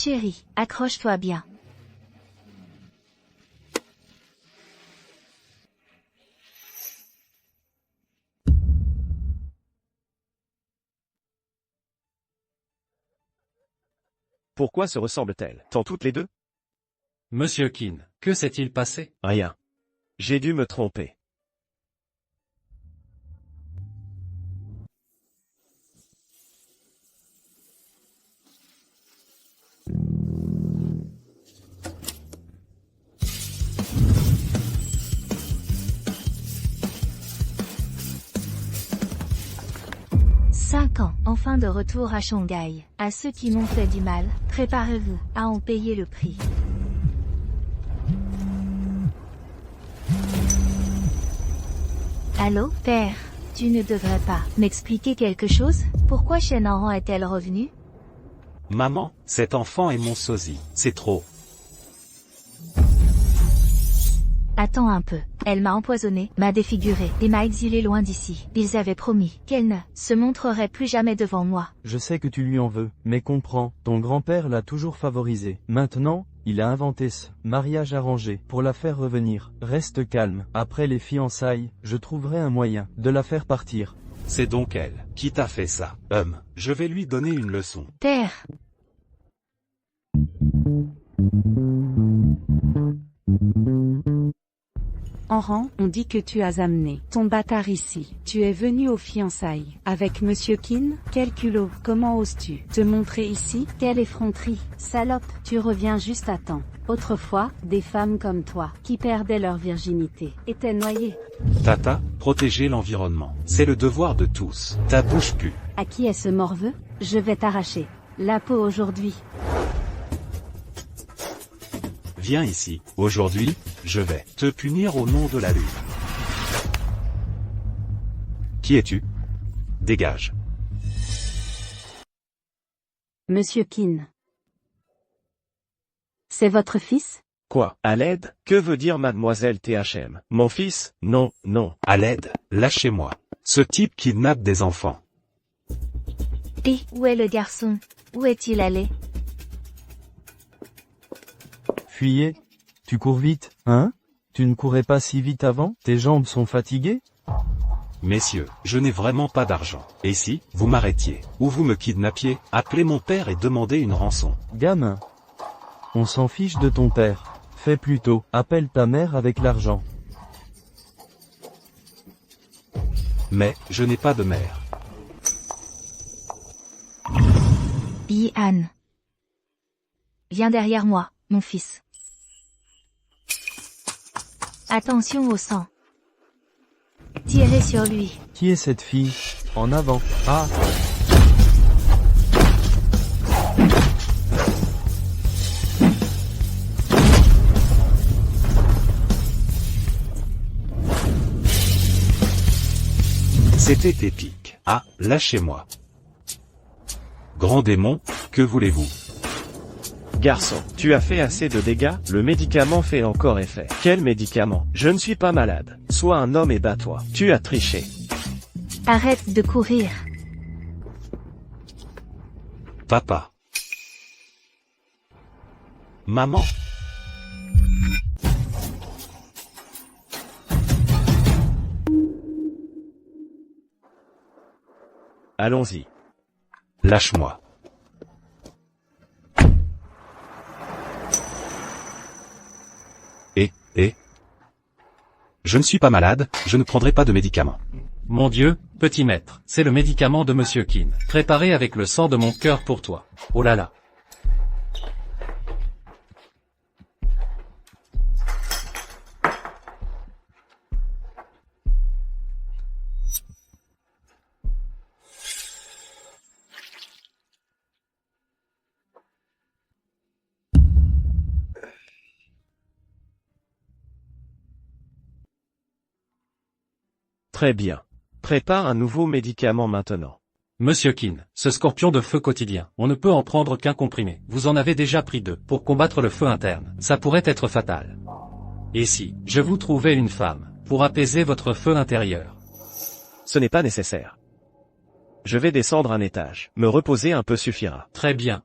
Chérie, accroche-toi bien. Pourquoi se ressemblent-elles tant toutes les deux? Monsieur Keane, que s'est-il passé? Rien. J'ai dû me tromper. Cinq ans, enfin de retour à Shanghai. À ceux qui m'ont fait du mal, préparez-vous à en payer le prix. Allô, père? Tu ne devrais pas m'expliquer quelque chose? Pourquoi Shen-Enran est-elle revenue? Maman, cet enfant est mon sosie. C'est trop. Attends un peu. Elle m'a empoisonné, m'a défiguré et m'a exilé loin d'ici. Ils avaient promis qu'elle ne se montrerait plus jamais devant moi. Je sais que tu lui en veux, mais comprends, ton grand-père l'a toujours favorisée. Maintenant, il a inventé ce mariage arrangé pour la faire revenir. Reste calme. Après les fiançailles, je trouverai un moyen de la faire partir. C'est donc elle qui t'a fait ça. Je vais lui donner une leçon. Père! Enran, on dit que tu as amené ton bâtard ici. Tu es venu aux fiançailles avec Monsieur Keane. Quel culot, comment oses-tu te montrer ici? Quelle effronterie, salope, tu reviens juste à temps. Autrefois, des femmes comme toi, qui perdaient leur virginité, étaient noyées. Tata, protéger l'environnement. C'est le devoir de tous. Ta bouche pue. À qui est ce morveux? Je vais t'arracher la peau aujourd'hui. Viens ici. Aujourd'hui, je vais te punir au nom de la lune. Qui es-tu? Dégage. Monsieur Keane. C'est votre fils? Quoi? À l'aide? Que veut dire mademoiselle THM? Mon fils? Non, non. À l'aide, lâchez-moi. Ce type kidnappe des enfants. Et où est le garçon? Où est-il allé? Fuyez. Tu cours vite, hein? Tu ne courais pas si vite avant? Tes jambes sont fatiguées? Messieurs, je n'ai vraiment pas d'argent. Et si, vous m'arrêtiez, ou vous me kidnappiez, appelez mon père et demandez une rançon. Gamin. On s'en fiche de ton père. Fais plutôt, appelle ta mère avec l'argent. Mais, je n'ai pas de mère. Yi-Han. Viens derrière moi, mon fils. Attention au sang. Tirez sur lui. Qui est cette fille? En avant. Ah! C'était épique. Ah, lâchez-moi. Grand démon, que voulez-vous? Garçon, tu as fait assez de dégâts, le médicament fait encore effet. Quel médicament? Je ne suis pas malade. Sois un homme et bats-toi. Tu as triché. Arrête de courir. Papa. Maman. Allons-y. Lâche-moi. Et je ne suis pas malade, je ne prendrai pas de médicaments. Mon Dieu, petit maître, c'est le médicament de Monsieur Keane, préparé avec le sang de mon cœur pour toi. Oh là là. Très bien. Prépare un nouveau médicament maintenant. Monsieur Keane, ce scorpion de feu quotidien, on ne peut en prendre qu'un comprimé. Vous en avez déjà pris 2 pour combattre le feu interne. Ça pourrait être fatal. Et si, je vous trouvais une femme, pour apaiser votre feu intérieur? Ce n'est pas nécessaire. Je vais descendre un étage. Me reposer un peu suffira. Très bien.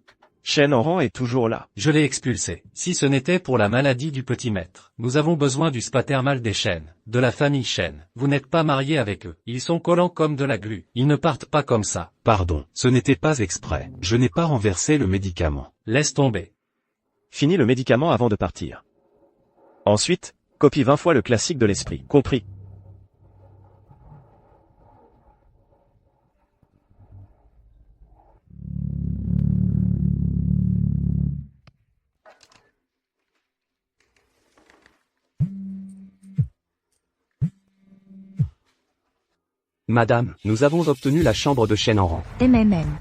Shen Oran est toujours là. Je l'ai expulsé. Si ce n'était pour la maladie du petit maître. Nous avons besoin du spa thermal des Shen, de la famille Shen. Vous n'êtes pas marié avec eux. Ils sont collants comme de la glu. Ils ne partent pas comme ça. Pardon, ce n'était pas exprès. Je n'ai pas renversé le médicament. Laisse tomber. Finis le médicament avant de partir. Ensuite, copie 20 fois le classique de l'esprit. Compris? Madame, nous avons obtenu la chambre de Shen Oran. MMM.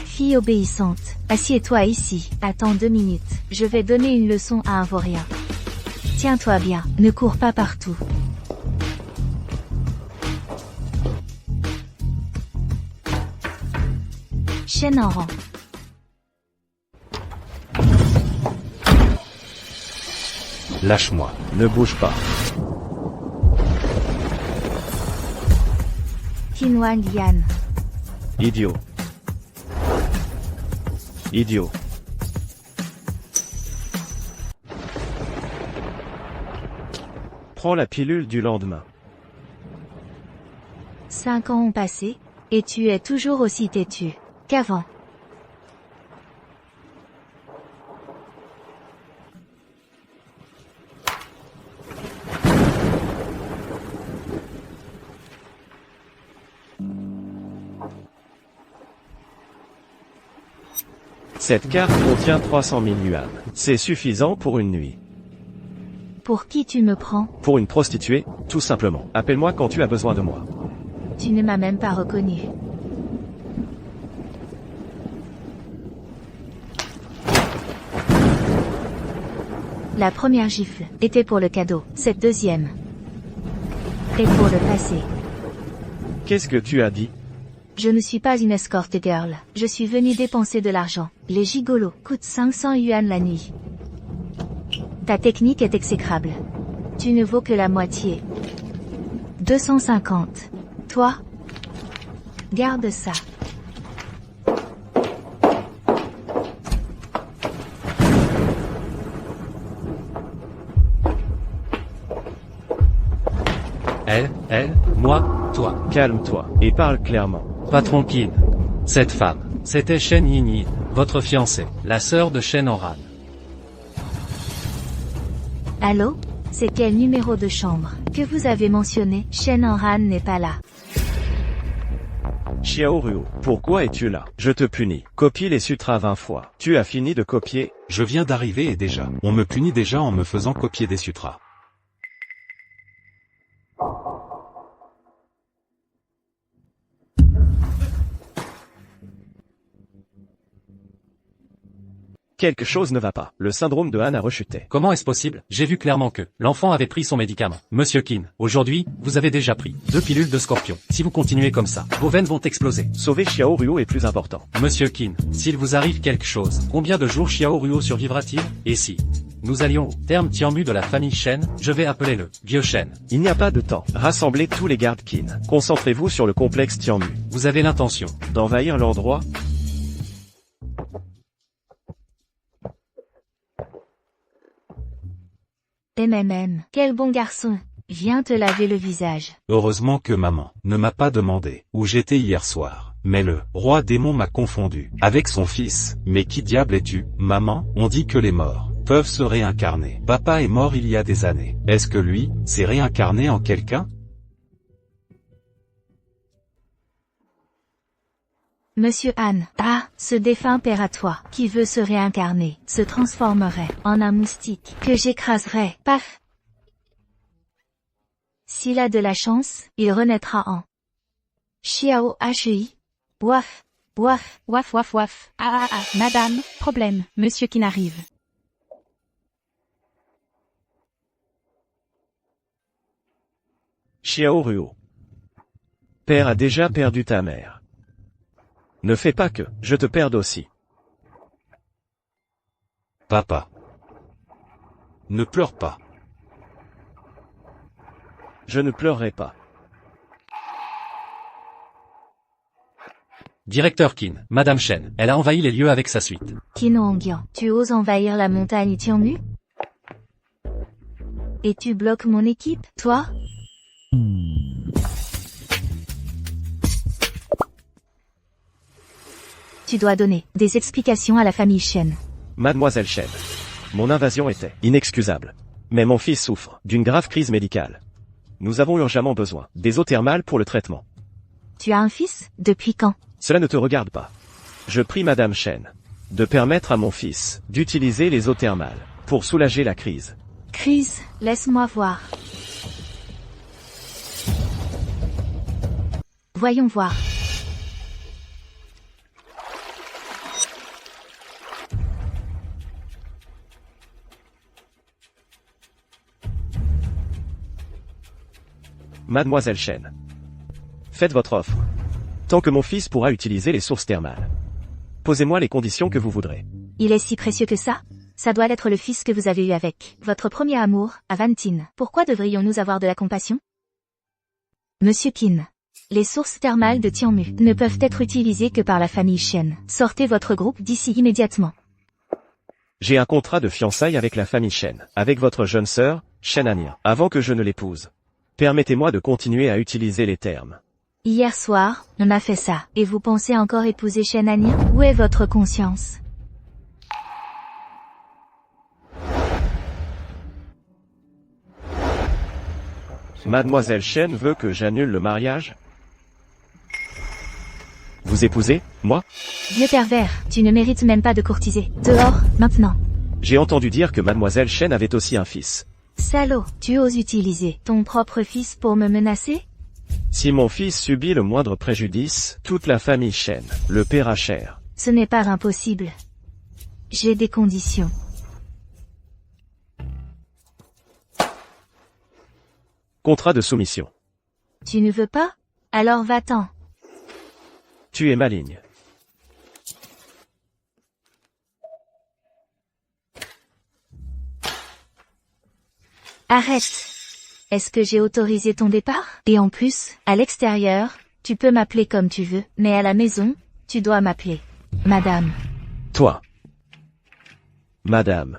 Fille obéissante, assieds-toi ici, attends 2 minutes, je vais donner une leçon à un vaurien. Tiens-toi bien, ne cours pas partout. Shen Oran. Lâche-moi. Ne bouge pas. Qinwan Lian. Idiot. Idiot. Prends la pilule du lendemain. 5 ans ont passé, et tu es toujours aussi têtu qu'avant. Cette carte contient 300 000 yuan. C'est suffisant pour une nuit. Pour qui tu me prends? Pour une prostituée, tout simplement. Appelle-moi quand tu as besoin de moi. Tu ne m'as même pas reconnu. La première gifle était pour le cadeau, cette deuxième est pour le passé. Qu'est-ce que tu as dit? Je ne suis pas une escort girl, je suis venu dépenser de l'argent. Les gigolos coûtent 500 yuan la nuit. Ta technique est exécrable. Tu ne vaux que la moitié. 250. Toi? Garde ça. Elle, moi, toi. Calme-toi, et parle clairement. Patron Qin. Cette femme, c'était Shen Yinyin, votre fiancée, la sœur de Shen Oran. Allô? C'est quel numéro de chambre que vous avez mentionné? Shen Oran n'est pas là. Xiao Ruo, pourquoi es-tu là? Je te punis. Copie les sutras 20 fois. Tu as fini de copier? Je viens d'arriver et déjà, on me punit déjà en me faisant copier des sutras. Quelque chose ne va pas. Le syndrome de Han a rechuté. Comment est-ce possible? J'ai vu clairement que l'enfant avait pris son médicament. Monsieur Qin, aujourd'hui, vous avez déjà pris 2 pilules de scorpion. Si vous continuez comme ça, vos veines vont exploser. Sauver Xiao Ruo est plus important. Monsieur Qin, s'il vous arrive quelque chose, combien de jours Xiao Ruo survivra-t-il? Et si nous allions au terme Tianmu de la famille Shen, je vais appeler le vieux Shen. Il n'y a pas de temps. Rassemblez tous les gardes Qin. Concentrez-vous sur le complexe Tianmu. Vous avez l'intention d'envahir l'endroit? MMM, quel bon garçon. Viens te laver le visage. Heureusement que maman ne m'a pas demandé où j'étais hier soir. Mais le roi démon m'a confondu avec son fils. Mais qui diable es-tu, maman? On dit que les morts peuvent se réincarner. Papa est mort il y a des années. Est-ce que lui s'est réincarné en quelqu'un? Monsieur Han, ce défunt père à toi, qui veut se réincarner, se transformerait en un moustique, que j'écraserais, paf! S'il a de la chance, il renaîtra en Xiao Hui. Waf, waf, Waf waf waf. Madame, problème, monsieur qui n'arrive. Xiao Ruo. Père a déjà perdu ta mère. Ne fais pas que je te perde aussi. Papa. Ne pleure pas. Je ne pleurerai pas. Directeur Qin, Madame Shen, elle a envahi les lieux avec sa suite. Qin Hongyan, tu oses envahir la montagne Tianmu? Et tu bloques mon équipe, toi? Tu dois donner des explications à la famille Shen. Mademoiselle Shen. Mon invasion était inexcusable. Mais mon fils souffre d'une grave crise médicale. Nous avons urgemment besoin des eaux thermales pour le traitement. Tu as un fils? Depuis quand? Cela ne te regarde pas. Je prie Madame Shen de permettre à mon fils d'utiliser les eaux thermales pour soulager la crise. Crise, laisse-moi voir. Voyons voir. Mademoiselle Shen. Faites votre offre. Tant que mon fils pourra utiliser les sources thermales. Posez-moi les conditions que vous voudrez. Il est si précieux que ça? Ça doit être le fils que vous avez eu avec votre premier amour, à Vantin. Pourquoi devrions-nous avoir de la compassion? Monsieur Qin. Les sources thermales de Tianmu ne peuvent être utilisées que par la famille Shen. Sortez votre groupe d'ici immédiatement. J'ai un contrat de fiançailles avec la famille Shen, avec votre jeune sœur, Shen Anya, avant que je ne l'épouse. Permettez-moi de continuer à utiliser les termes. Hier soir, on a fait ça. Et vous pensez encore épouser Shen Anya? Où est votre conscience? Mademoiselle Shen veut que j'annule le mariage? Vous épousez, moi? Vieux pervers, tu ne mérites même pas de courtiser. Dehors, maintenant. J'ai entendu dire que Mademoiselle Shen avait aussi un fils. Salaud, tu oses utiliser ton propre fils pour me menacer? Si mon fils subit le moindre préjudice, toute la famille Shen le paiera cher. Ce n'est pas impossible. J'ai des conditions. Contrat de soumission. Tu ne veux pas? Alors va-t'en. Tu es maligne. Arrête. Est-ce que j'ai autorisé ton départ? Et en plus, à l'extérieur, tu peux m'appeler comme tu veux, mais à la maison, tu dois m'appeler Madame. Toi. Madame.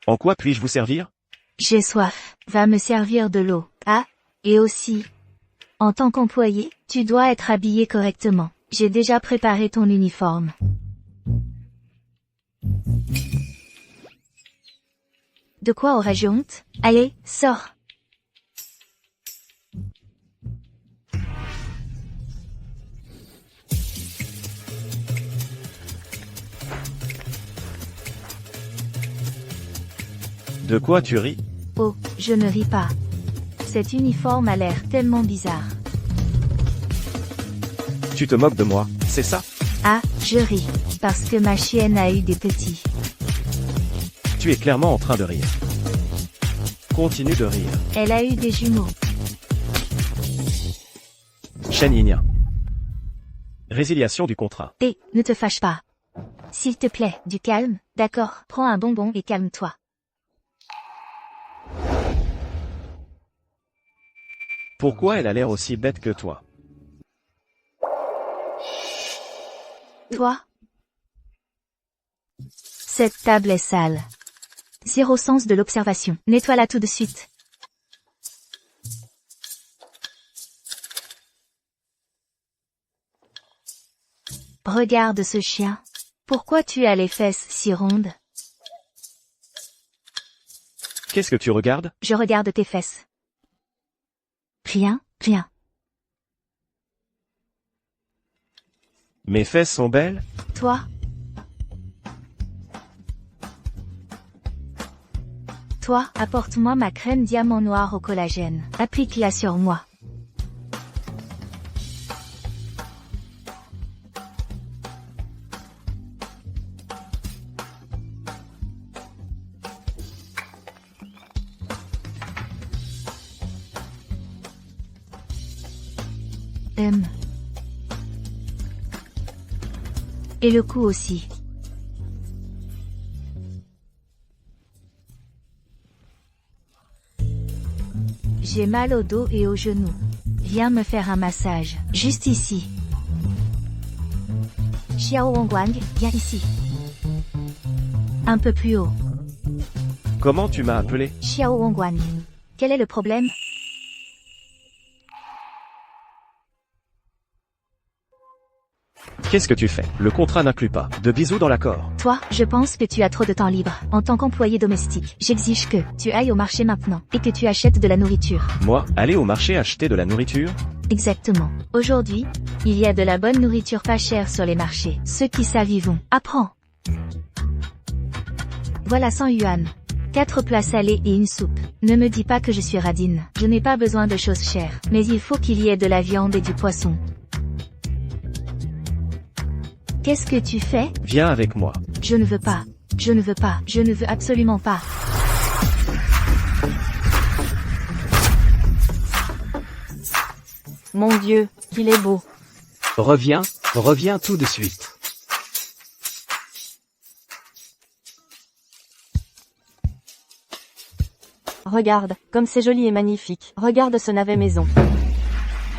En quoi puis-je vous servir? J'ai soif. Va me servir de l'eau. Ah, et aussi, en tant qu'employé, tu dois être habillé correctement. J'ai déjà préparé ton uniforme. De quoi aurais-je honte? Allez, sors. De quoi tu ris? Oh, je ne ris pas. Cet uniforme a l'air tellement bizarre. Tu te moques de moi, c'est ça? Ah, je ris, parce que ma chienne a eu des petits. Tu es clairement en train de rire. Continue de rire. Elle a eu des jumeaux. Shen Yinia. Résiliation du contrat. Et, ne te fâche pas. S'il te plaît, du calme, d'accord, prends un bonbon et calme-toi. Pourquoi elle a l'air aussi bête que toi? Toi? Cette table est sale. Zéro sens de l'observation. Nettoie-la tout de suite. Regarde ce chien. Pourquoi tu as les fesses si rondes? Qu'est-ce que tu regardes? Je regarde tes fesses. Rien, rien. Mes fesses sont belles? Toi? Toi, apporte-moi ma crème diamant noir au collagène. Applique-la sur moi. Et le cou aussi. J'ai mal au dos et aux genoux. Viens me faire un massage, juste ici. Xiao Wangguang, viens ici. Un peu plus haut. Comment tu m'as appelé? Xiao Wangguang. Quel est le problème? Qu'est-ce que tu fais? Le contrat n'inclut pas de bisous dans l'accord. Toi, je pense que tu as trop de temps libre. En tant qu'employé domestique, j'exige que tu ailles au marché maintenant et que tu achètes de la nourriture. Moi, aller au marché acheter de la nourriture? Exactement. Aujourd'hui, il y a de la bonne nourriture pas chère sur les marchés. Ceux qui savent y vont. Apprends. Voilà 100 yuan. 4 plats salés et une soupe. Ne me dis pas que je suis radine. Je n'ai pas besoin de choses chères. Mais il faut qu'il y ait de la viande et du poisson. Qu'est-ce que tu fais? Viens avec moi. Je ne veux pas. Je ne veux pas. Je ne veux absolument pas. Mon Dieu, qu'il est beau. Reviens tout de suite. Regarde, comme c'est joli et magnifique. Regarde ce navet maison.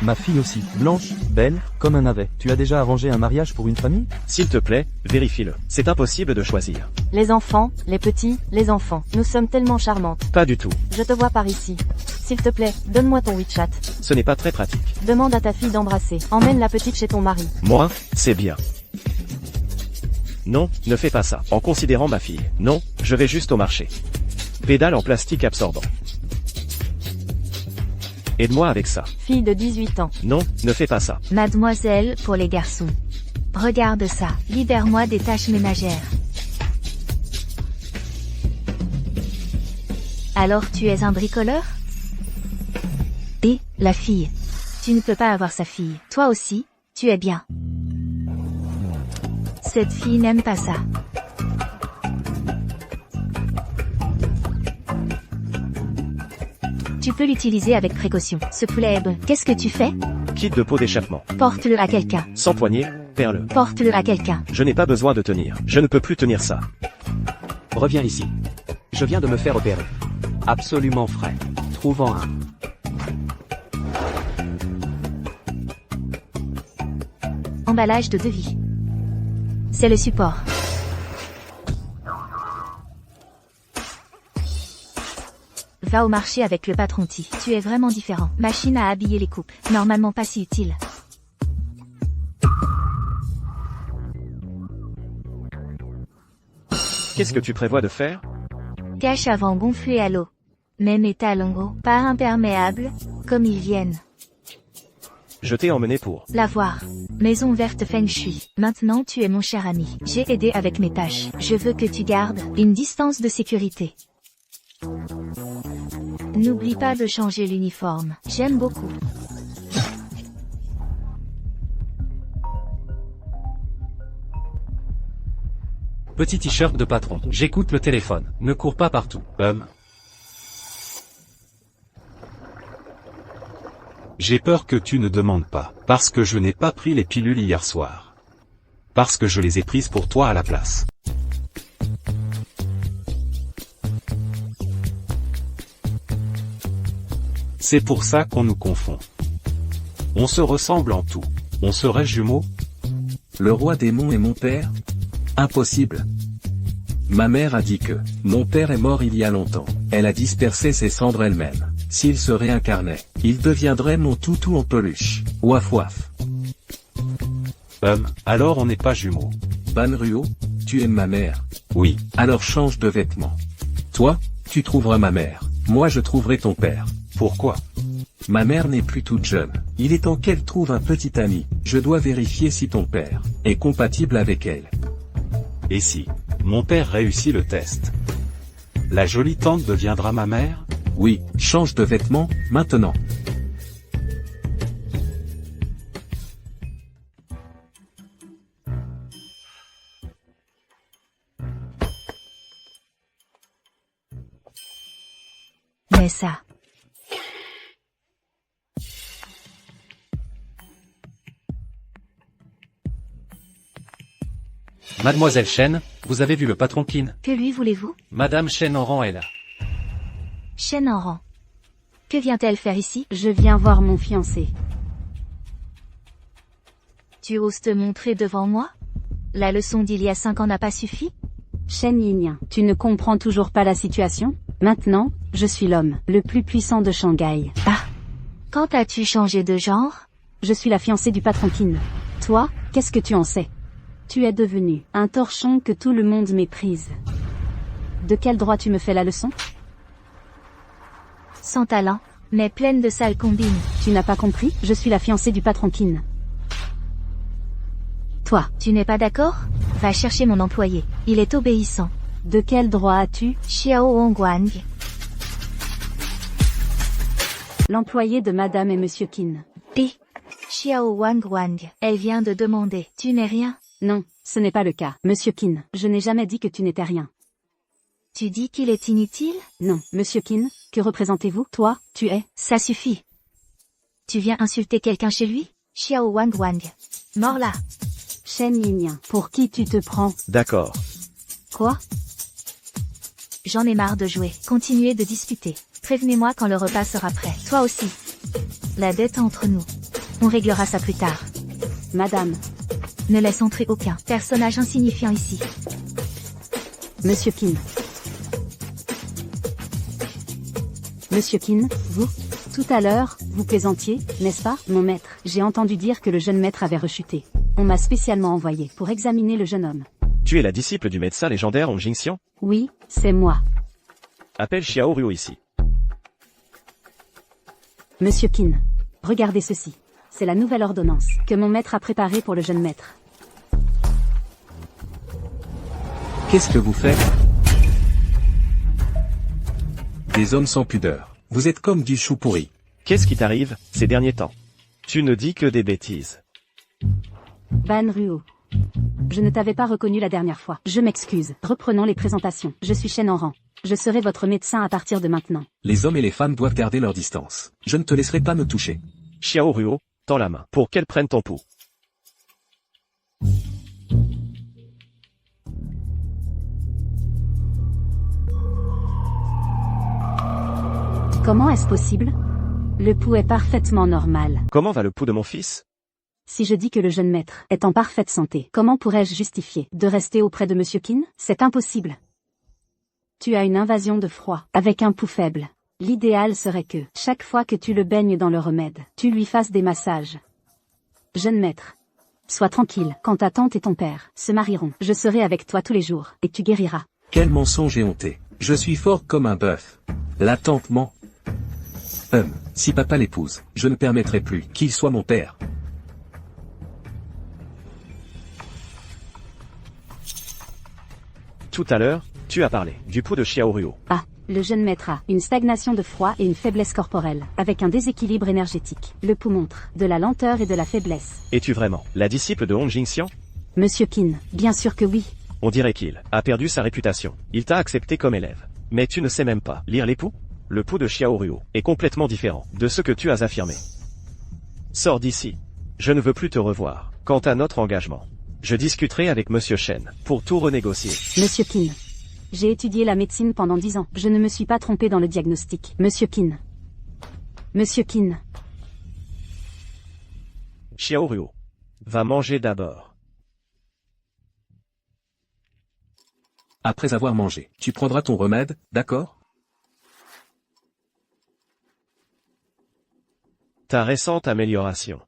Ma fille aussi, blanche, belle, comme un navet. Tu as déjà arrangé un mariage pour une famille? S'il te plaît, vérifie-le. C'est impossible de choisir. Les enfants, les petits, les enfants. Nous sommes tellement charmantes. Pas du tout. Je te vois par ici. S'il te plaît, donne-moi ton WeChat. Ce n'est pas très pratique. Demande à ta fille d'embrasser. Emmène la petite chez ton mari. Moi, c'est bien. Non, ne fais pas ça. En considérant ma fille. Non, je vais juste au marché. Pédale en plastique absorbant. Aide-moi avec ça. Fille de 18 ans. Non, ne fais pas ça. Mademoiselle pour les garçons. Regarde ça. Libère-moi des tâches ménagères. Alors tu es un bricoleur? Et, la fille. Tu ne peux pas avoir sa fille. Toi aussi, tu es bien. Cette fille n'aime pas ça. Tu peux l'utiliser avec précaution. Ce poulet est bon. Qu'est-ce que tu fais? Kit de pot d'échappement. Porte-le à quelqu'un. Sans poignée, perle. Porte-le à quelqu'un. Je n'ai pas besoin de tenir. Je ne peux plus tenir ça. Reviens ici. Je viens de me faire opérer. Absolument frais. Trouve-en un. Emballage de devis. C'est le support. Va au marché avec le patron T. Tu es vraiment différent. Machine à habiller les coupes. Normalement pas si utile. Qu'est-ce que tu prévois de faire? Cache avant gonflé à l'eau. Mais métal en gros. Pas imperméable. Comme ils viennent. Je t'ai emmené pour. La voir. Maison verte Feng Shui. Maintenant tu es mon cher ami. J'ai aidé avec mes tâches. Je veux que tu gardes une distance de sécurité. N'oublie pas de changer l'uniforme. J'aime beaucoup. Petit t-shirt de patron. J'écoute le téléphone. Ne cours pas partout. J'ai peur que tu ne demandes pas, parce que je n'ai pas pris les pilules hier soir. Parce que je les ai prises pour toi à la place. C'est pour ça qu'on nous confond. On se ressemble en tout. On serait jumeaux? Le roi démon est mon père? Impossible. Ma mère a dit que mon père est mort il y a longtemps. Elle a dispersé ses cendres elle-même. S'il se réincarnait, il deviendrait mon toutou en peluche. Ouaf ouaf. Alors on n'est pas jumeaux. Banruo, tu aimes ma mère? Oui. Alors change de vêtements. Toi, tu trouveras ma mère. Moi je trouverai ton père. Pourquoi? Ma mère n'est plus toute jeune. Il est temps qu'elle trouve un petit ami. Je dois vérifier si ton père est compatible avec elle. Et si mon père réussit le test? La jolie tante deviendra ma mère? Oui, change de vêtements, maintenant. Mais ça. Mademoiselle Chen, vous avez vu le patron Qin? Que lui voulez-vous? Madame Chen en rang est là. Chen en rang. Que vient-elle faire ici? Je viens voir mon fiancé. Tu oses te montrer devant moi? La leçon d'il y a 5 ans n'a pas suffi? Shen Yinyan, tu ne comprends toujours pas la situation? Maintenant, je suis l'homme le plus puissant de Shanghai. Ah. Quand as-tu changé de genre? Je suis la fiancée du patron Qin. Toi, qu'est-ce que tu en sais? Tu es devenu un torchon que tout le monde méprise. De quel droit tu me fais la leçon? Sans talent, mais pleine de sales combines. Tu n'as pas compris? Je suis la fiancée du patron Qin. Toi, Tu n'es pas d'accord? Va chercher mon employé. Il est obéissant. de quel droit as-tu? Xiao Hongguang. L'employé de Madame et Monsieur Qin. Xiao Wang. Elle vient de demander. Tu n'es rien? Non, ce n'est pas le cas. Monsieur Qin, je n'ai jamais dit que tu n'étais rien. Tu dis qu'il est inutile? Non, Monsieur Qin, que représentez-vous? Toi, tu es... Ça suffit. Tu viens insulter quelqu'un chez lui? Xiao Wang. Mors là. Shen Yinyan, pour qui tu te prends? D'accord. Quoi? J'en ai marre de jouer. Continuez de discuter. Prévenez-moi quand le repas sera prêt. Toi aussi. La dette entre nous. On réglera ça plus tard. Madame. Ne laisse entrer aucun personnage insignifiant ici. Monsieur Qin. Monsieur Qin, vous? Tout à l'heure, vous plaisantiez, n'est-ce pas, mon maître? J'ai entendu dire que le jeune maître avait rechuté. On m'a spécialement envoyé pour examiner le jeune homme. Tu es la disciple du médecin légendaire Hong Jingxian? Oui, c'est moi. Appelle Xiao Ruo ici. Monsieur Qin. Regardez ceci. C'est la nouvelle ordonnance que mon maître a préparée pour le jeune maître. Qu'est-ce que vous faites? Des hommes sans pudeur. Vous êtes comme du chou pourri. Qu'est-ce qui t'arrive, ces derniers temps? Tu ne dis que des bêtises. Ban Ruo. Je ne t'avais pas reconnu la dernière fois. Je m'excuse. Reprenons les présentations. Je suis Shen Oran. Je serai votre médecin à partir de maintenant. Les hommes et les femmes doivent garder leur distance. Je ne te laisserai pas me toucher. Xiao Ruo, tends la main pour qu'elle prenne ton pouls. Comment est-ce possible? Le pouls est parfaitement normal. Comment va le pouls de mon fils? Si je dis que le jeune maître est en parfaite santé, comment pourrais-je justifier de rester auprès de Monsieur Qin? C'est impossible. Tu as une invasion de froid, avec un pouls faible. L'idéal serait que, chaque fois que tu le baignes dans le remède, tu lui fasses des massages. Jeune maître, sois tranquille, quand ta tante et ton père se marieront, je serai avec toi tous les jours, et tu guériras. Quel mensonge éhonté. Je suis fort comme un bœuf. La tante ment. Si papa l'épouse, je ne permettrai plus qu'il soit mon père. Tout à l'heure, tu as parlé du pouls de Xiao Ruo. Ah, le jeune maître a une stagnation de froid et une faiblesse corporelle, avec un déséquilibre énergétique. Le pouls montre de la lenteur et de la faiblesse. Es-tu vraiment la disciple de Hong Jingxian? Monsieur Qin, bien sûr que oui. On dirait qu'il a perdu sa réputation. Il t'a accepté comme élève. Mais tu ne sais même pas lire les poux? Le pouls de Xiao Ruo est complètement différent de ce que tu as affirmé. Sors d'ici. Je ne veux plus te revoir. Quant à notre engagement, je discuterai avec Monsieur Shen pour tout renégocier. Monsieur Qin. J'ai étudié la médecine pendant 10 ans. Je ne me suis pas trompé dans le diagnostic. Monsieur Qin. Monsieur Qin. Xiao Ruo. Va manger d'abord. Après avoir mangé, tu prendras ton remède, d'accord? Ta récente amélioration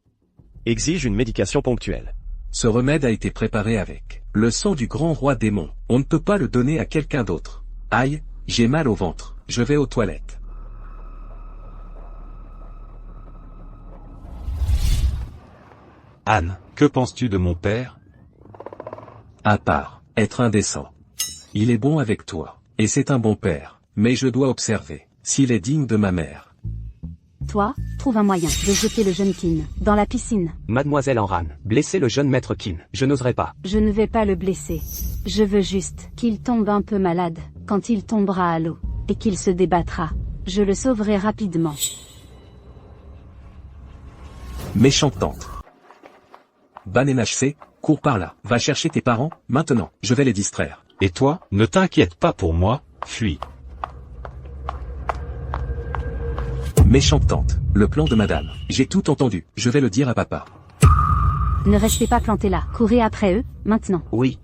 exige une médication ponctuelle. Ce remède a été préparé avec le sang du grand roi démon. On ne peut pas le donner à quelqu'un d'autre. Aïe, j'ai mal au ventre. Je vais aux toilettes. Anne, que penses-tu de mon père? À part être indécent. Il est bon avec toi, et c'est un bon père, mais je dois observer s'il est digne de ma mère. Toi, trouve un moyen de jeter le jeune Qin dans la piscine. Mademoiselle Enran, blessez le jeune maître Qin. Je n'oserais pas. Je ne vais pas le blesser. Je veux juste qu'il tombe un peu malade. Quand il tombera à l'eau, et qu'il se débattra, je le sauverai rapidement. Méchante tante. Ban NHC, cours par là. Va chercher tes parents, maintenant. Je vais les distraire. Et toi, ne t'inquiète pas pour moi, fuis. Méchante tante. Le plan de madame. J'ai tout entendu. Je vais le dire à papa. Ne restez pas plantés là. Courez après eux, maintenant. Oui.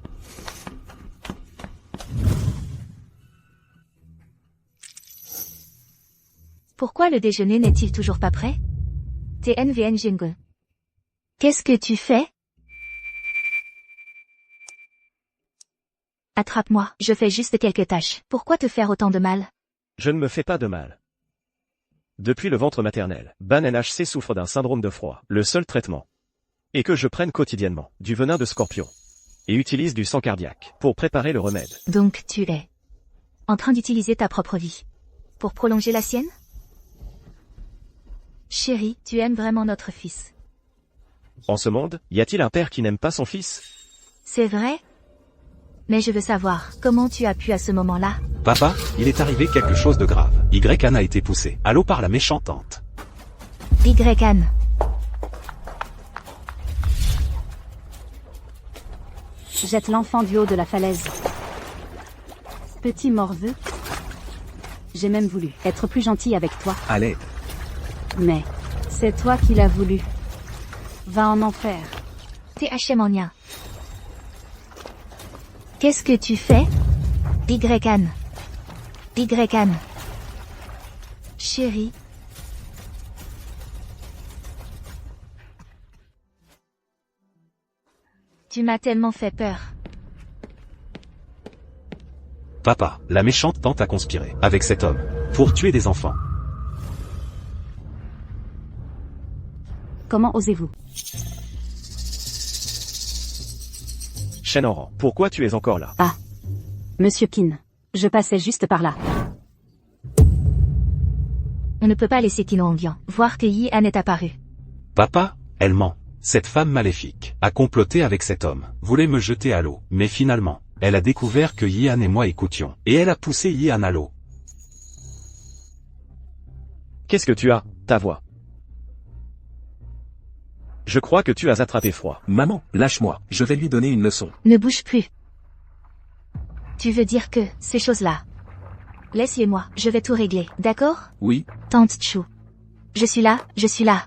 Pourquoi le déjeuner n'est-il toujours pas prêt? TNVN Jingle. Qu'est-ce que tu fais? Attrape-moi, je fais juste quelques tâches. Pourquoi te faire autant de mal? Je ne me fais pas de mal. Depuis le ventre maternel, Ban NHC souffre d'un syndrome de froid, le seul traitement. Et que je prenne quotidiennement du venin de scorpion. Et utilise du sang cardiaque pour préparer le remède. Donc tu es en train d'utiliser ta propre vie pour prolonger la sienne? Chérie, tu aimes vraiment notre fils. En ce monde, y a-t-il un père qui n'aime pas son fils? C'est vrai? Mais je veux savoir, comment tu as pu à ce moment-là? Papa, il est arrivé quelque chose de grave. Y-Anne a été poussée à l'eau par la méchante tante. Y-Anne. Jette l'enfant du haut de la falaise. Petit morveux. J'ai même voulu être plus gentil avec toi. Allez, Mais, c'est toi qui l'as voulu. Va en enfer. THM en lien. Qu'est-ce que tu fais? Y-Anne. Y-Anne. Chérie. Tu m'as tellement fait peur. Papa, la méchante tante a conspiré avec cet homme pour tuer des enfants. Comment osez-vous? Shenanran, pourquoi tu es encore là? Ah. Monsieur Kin. Je passais juste par là. On ne peut pas laisser Kino en viand. Voir que Yi-Anne est apparue. Papa, elle ment. Cette femme maléfique a comploté avec cet homme, voulait me jeter à l'eau, mais finalement, elle a découvert que Yi-Anne et moi écoutions, et elle a poussé Yi-Anne à l'eau. Qu'est-ce que tu as? Ta voix. Je crois que tu as attrapé froid. maman, lâche-moi, je vais lui donner une leçon. Ne bouge plus. Tu veux dire que, ces choses-là. Laisse-les-moi, je vais tout régler, d'accord? Oui, Tante Chou. Je suis là, je suis là.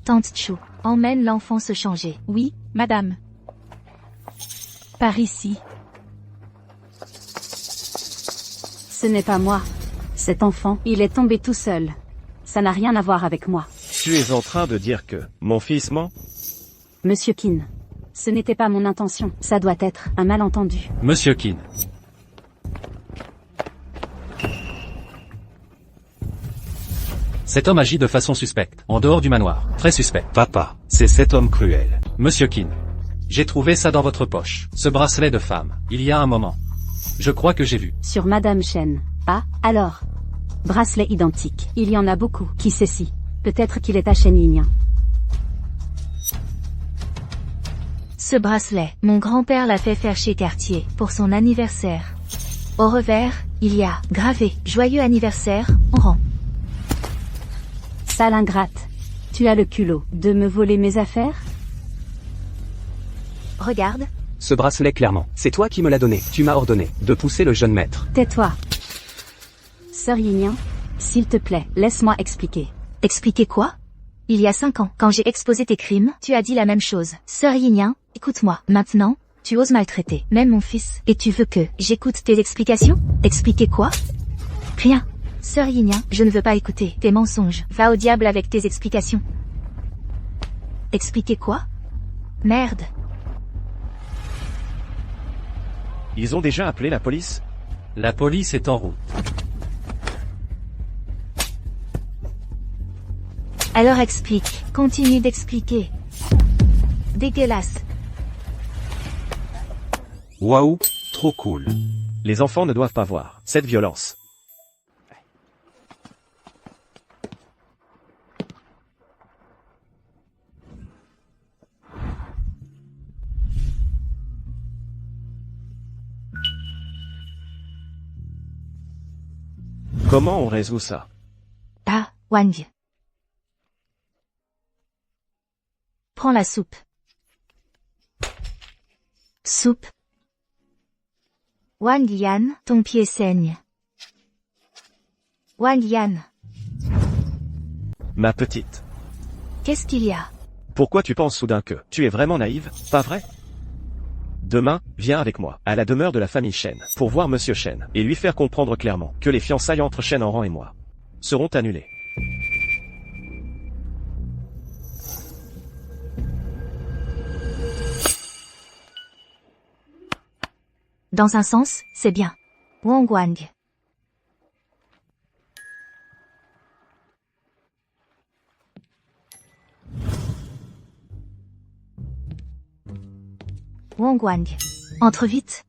Tante Chou, emmène l'enfant se changer. Oui, madame. Par ici. Ce n'est pas moi. Cet enfant, il est tombé tout seul. Ça n'a rien à voir avec moi. Tu es en train de dire que mon fils ment? Monsieur Kin. Ce n'était pas mon intention. Ça doit être un malentendu. Monsieur Kin. Cet homme agit de façon suspecte, en dehors du manoir. Très suspect. Papa, c'est cet homme cruel. Monsieur Kin. J'ai trouvé ça dans votre poche. Ce bracelet de femme. Il y a un moment. Je crois que j'ai vu. Sur Madame Chen. Ah, alors. Bracelet identique. Il y en a beaucoup. Qui sait si? Peut-être qu'il est à Shen Yinyan. Ce bracelet, mon grand-père l'a fait faire chez Cartier, pour son anniversaire. Au revers, il y a, gravé, joyeux anniversaire, en rang. Sale ingrate. Tu as le culot de me voler mes affaires? Regarde. Ce bracelet clairement, c'est toi qui me l'as donné. Tu m'as ordonné de pousser le jeune maître. Tais-toi. Sœur Yinyan, s'il te plaît, laisse-moi expliquer. Expliquer quoi? Il y a 5 ans, quand j'ai exposé tes crimes, tu as dit la même chose. Sœur Yinyan, écoute-moi. Maintenant, tu oses maltraiter, même mon fils, et tu veux que j'écoute tes explications? Expliquer quoi? Rien. Sœur Yinyan, je ne veux pas écouter tes mensonges. Va au diable avec tes explications. Expliquer quoi? Merde. Ils ont déjà appelé la police? La police est en route. Alors explique. Continue d'expliquer. Dégueulasse. Waouh, trop cool. Les enfants ne doivent pas voir cette violence. Comment on résout ça? Ah, Wang. Prends la soupe. Soupe. Wang Yan, ton pied saigne. Wang Yan, Ma petite. qu'est-ce qu'il y a? Pourquoi tu penses soudain que tu es vraiment naïve, pas vrai? Demain, viens avec moi, à la demeure de la famille Shen, pour voir Monsieur Shen, et lui faire comprendre clairement que les fiançailles entre Shen Enran et moi seront annulées. Dans un sens, c'est bien. Wang Wang. Wang Wang. Entre vite.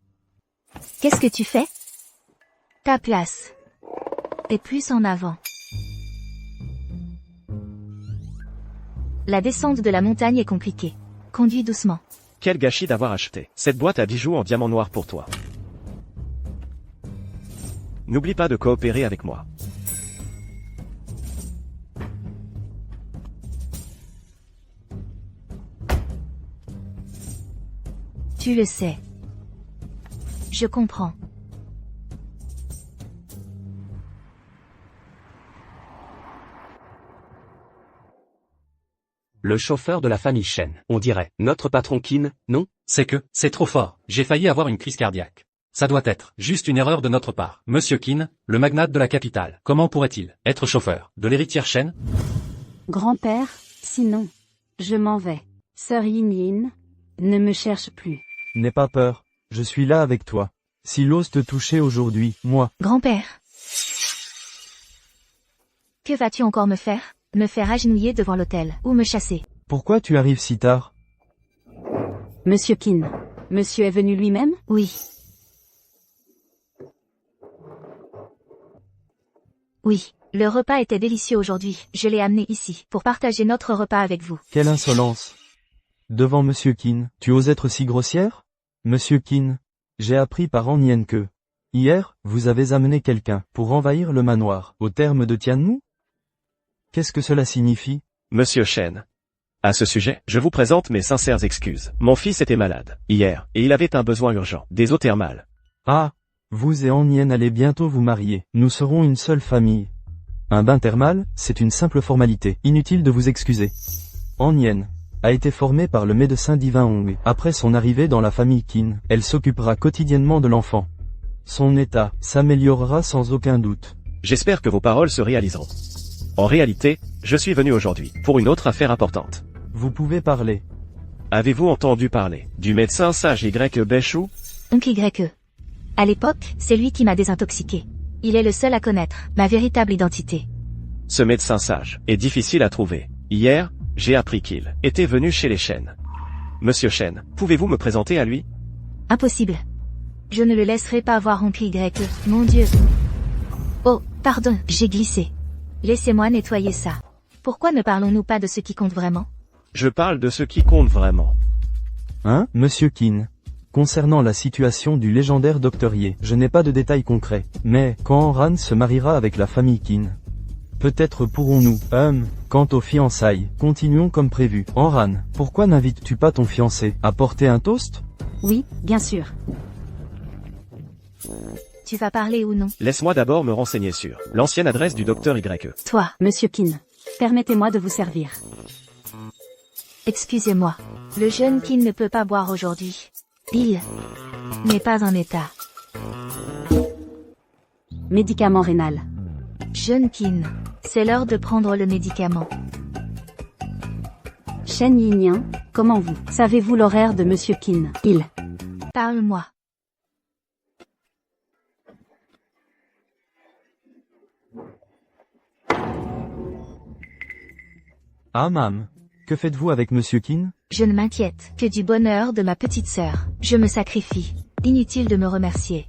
Qu'est-ce que tu fais? Ta place. Et plus en avant. La descente de la montagne est compliquée. Conduis doucement. Quel gâchis d'avoir acheté cette boîte à bijoux en diamant noir pour toi. N'oublie pas de coopérer avec moi. Tu le sais. Je comprends. Le chauffeur de la famille Shen, on dirait. Notre patron Qin, non? C'est trop fort. J'ai failli avoir une crise cardiaque. Ça doit être juste une erreur de notre part. Monsieur Qin, le magnate de la capitale, comment pourrait-il être chauffeur de l'héritière Shen? Grand-père, sinon, je m'en vais. Sœur Yin Yin, ne me cherche plus. N'aie pas peur, je suis là avec toi. S'il ose te toucher aujourd'hui, moi. Grand-père. Que vas-tu encore me faire? Me faire agenouiller devant l'hôtel, ou me chasser? Pourquoi tu arrives si tard? Monsieur Qin, monsieur est venu lui-même? Oui. Oui, le repas était délicieux aujourd'hui. Je l'ai amené ici, pour partager notre repas avec vous. Quelle insolence. Devant Monsieur Qin, tu oses être si grossière? Monsieur Qin, j'ai appris par An que, hier, vous avez amené quelqu'un, pour envahir le manoir, au terme de Tianmu? Qu'est-ce que cela signifie? Monsieur Shen. À ce sujet, je vous présente mes sincères excuses. Mon fils était malade, hier, et il avait un besoin urgent, des eaux thermales. Ah, vous et An allez bientôt vous marier, nous serons une seule famille. Un bain thermal, c'est une simple formalité, inutile de vous excuser. An a été formée par le médecin divin Hong. Après son arrivée dans la famille Qin, elle s'occupera quotidiennement de l'enfant. Son état s'améliorera sans aucun doute. J'espère que vos paroles se réaliseront. En réalité, je suis venu aujourd'hui pour une autre affaire importante. Vous pouvez parler. Avez-vous entendu parler du médecin sage Y. Beishou? Oncle Y. À l'époque, c'est lui qui m'a désintoxiqué. Il est le seul à connaître ma véritable identité. Ce médecin sage est difficile à trouver. Hier, j'ai appris qu'il était venu chez les Shen. Monsieur Shen, pouvez-vous me présenter à lui? Impossible. Je ne le laisserai pas voir Oncle Y. Mon Dieu. Oh, pardon, j'ai glissé. Laissez-moi nettoyer ça. Pourquoi ne parlons-nous pas de ce qui compte vraiment? Je parle de ce qui compte vraiment. Hein, Monsieur Qin? Concernant la situation du légendaire Dr. Ye, je n'ai pas de détails concrets. Mais, quand Anran se mariera avec la famille Qin, peut-être pourrons-nous, quant aux fiançailles, continuons comme prévu. Anran, pourquoi n'invites-tu pas ton fiancé à porter un toast? Oui, bien sûr. Tu vas parler ou non? Laisse-moi d'abord me renseigner sur l'ancienne adresse du Dr. Y. Toi. Monsieur Qin, permettez-moi de vous servir. Excusez-moi. Le jeune Qin ne peut pas boire aujourd'hui. Il n'est pas en état. Médicament rénal. Jeune Qin, c'est l'heure de prendre le médicament. Shen Yinyan, comment vous? Savez-vous l'horaire de Monsieur Qin? Il. Parle-moi. Ah mam, que faites-vous avec Monsieur Qin? Je ne m'inquiète que du bonheur de ma petite sœur. Je me sacrifie. Inutile de me remercier.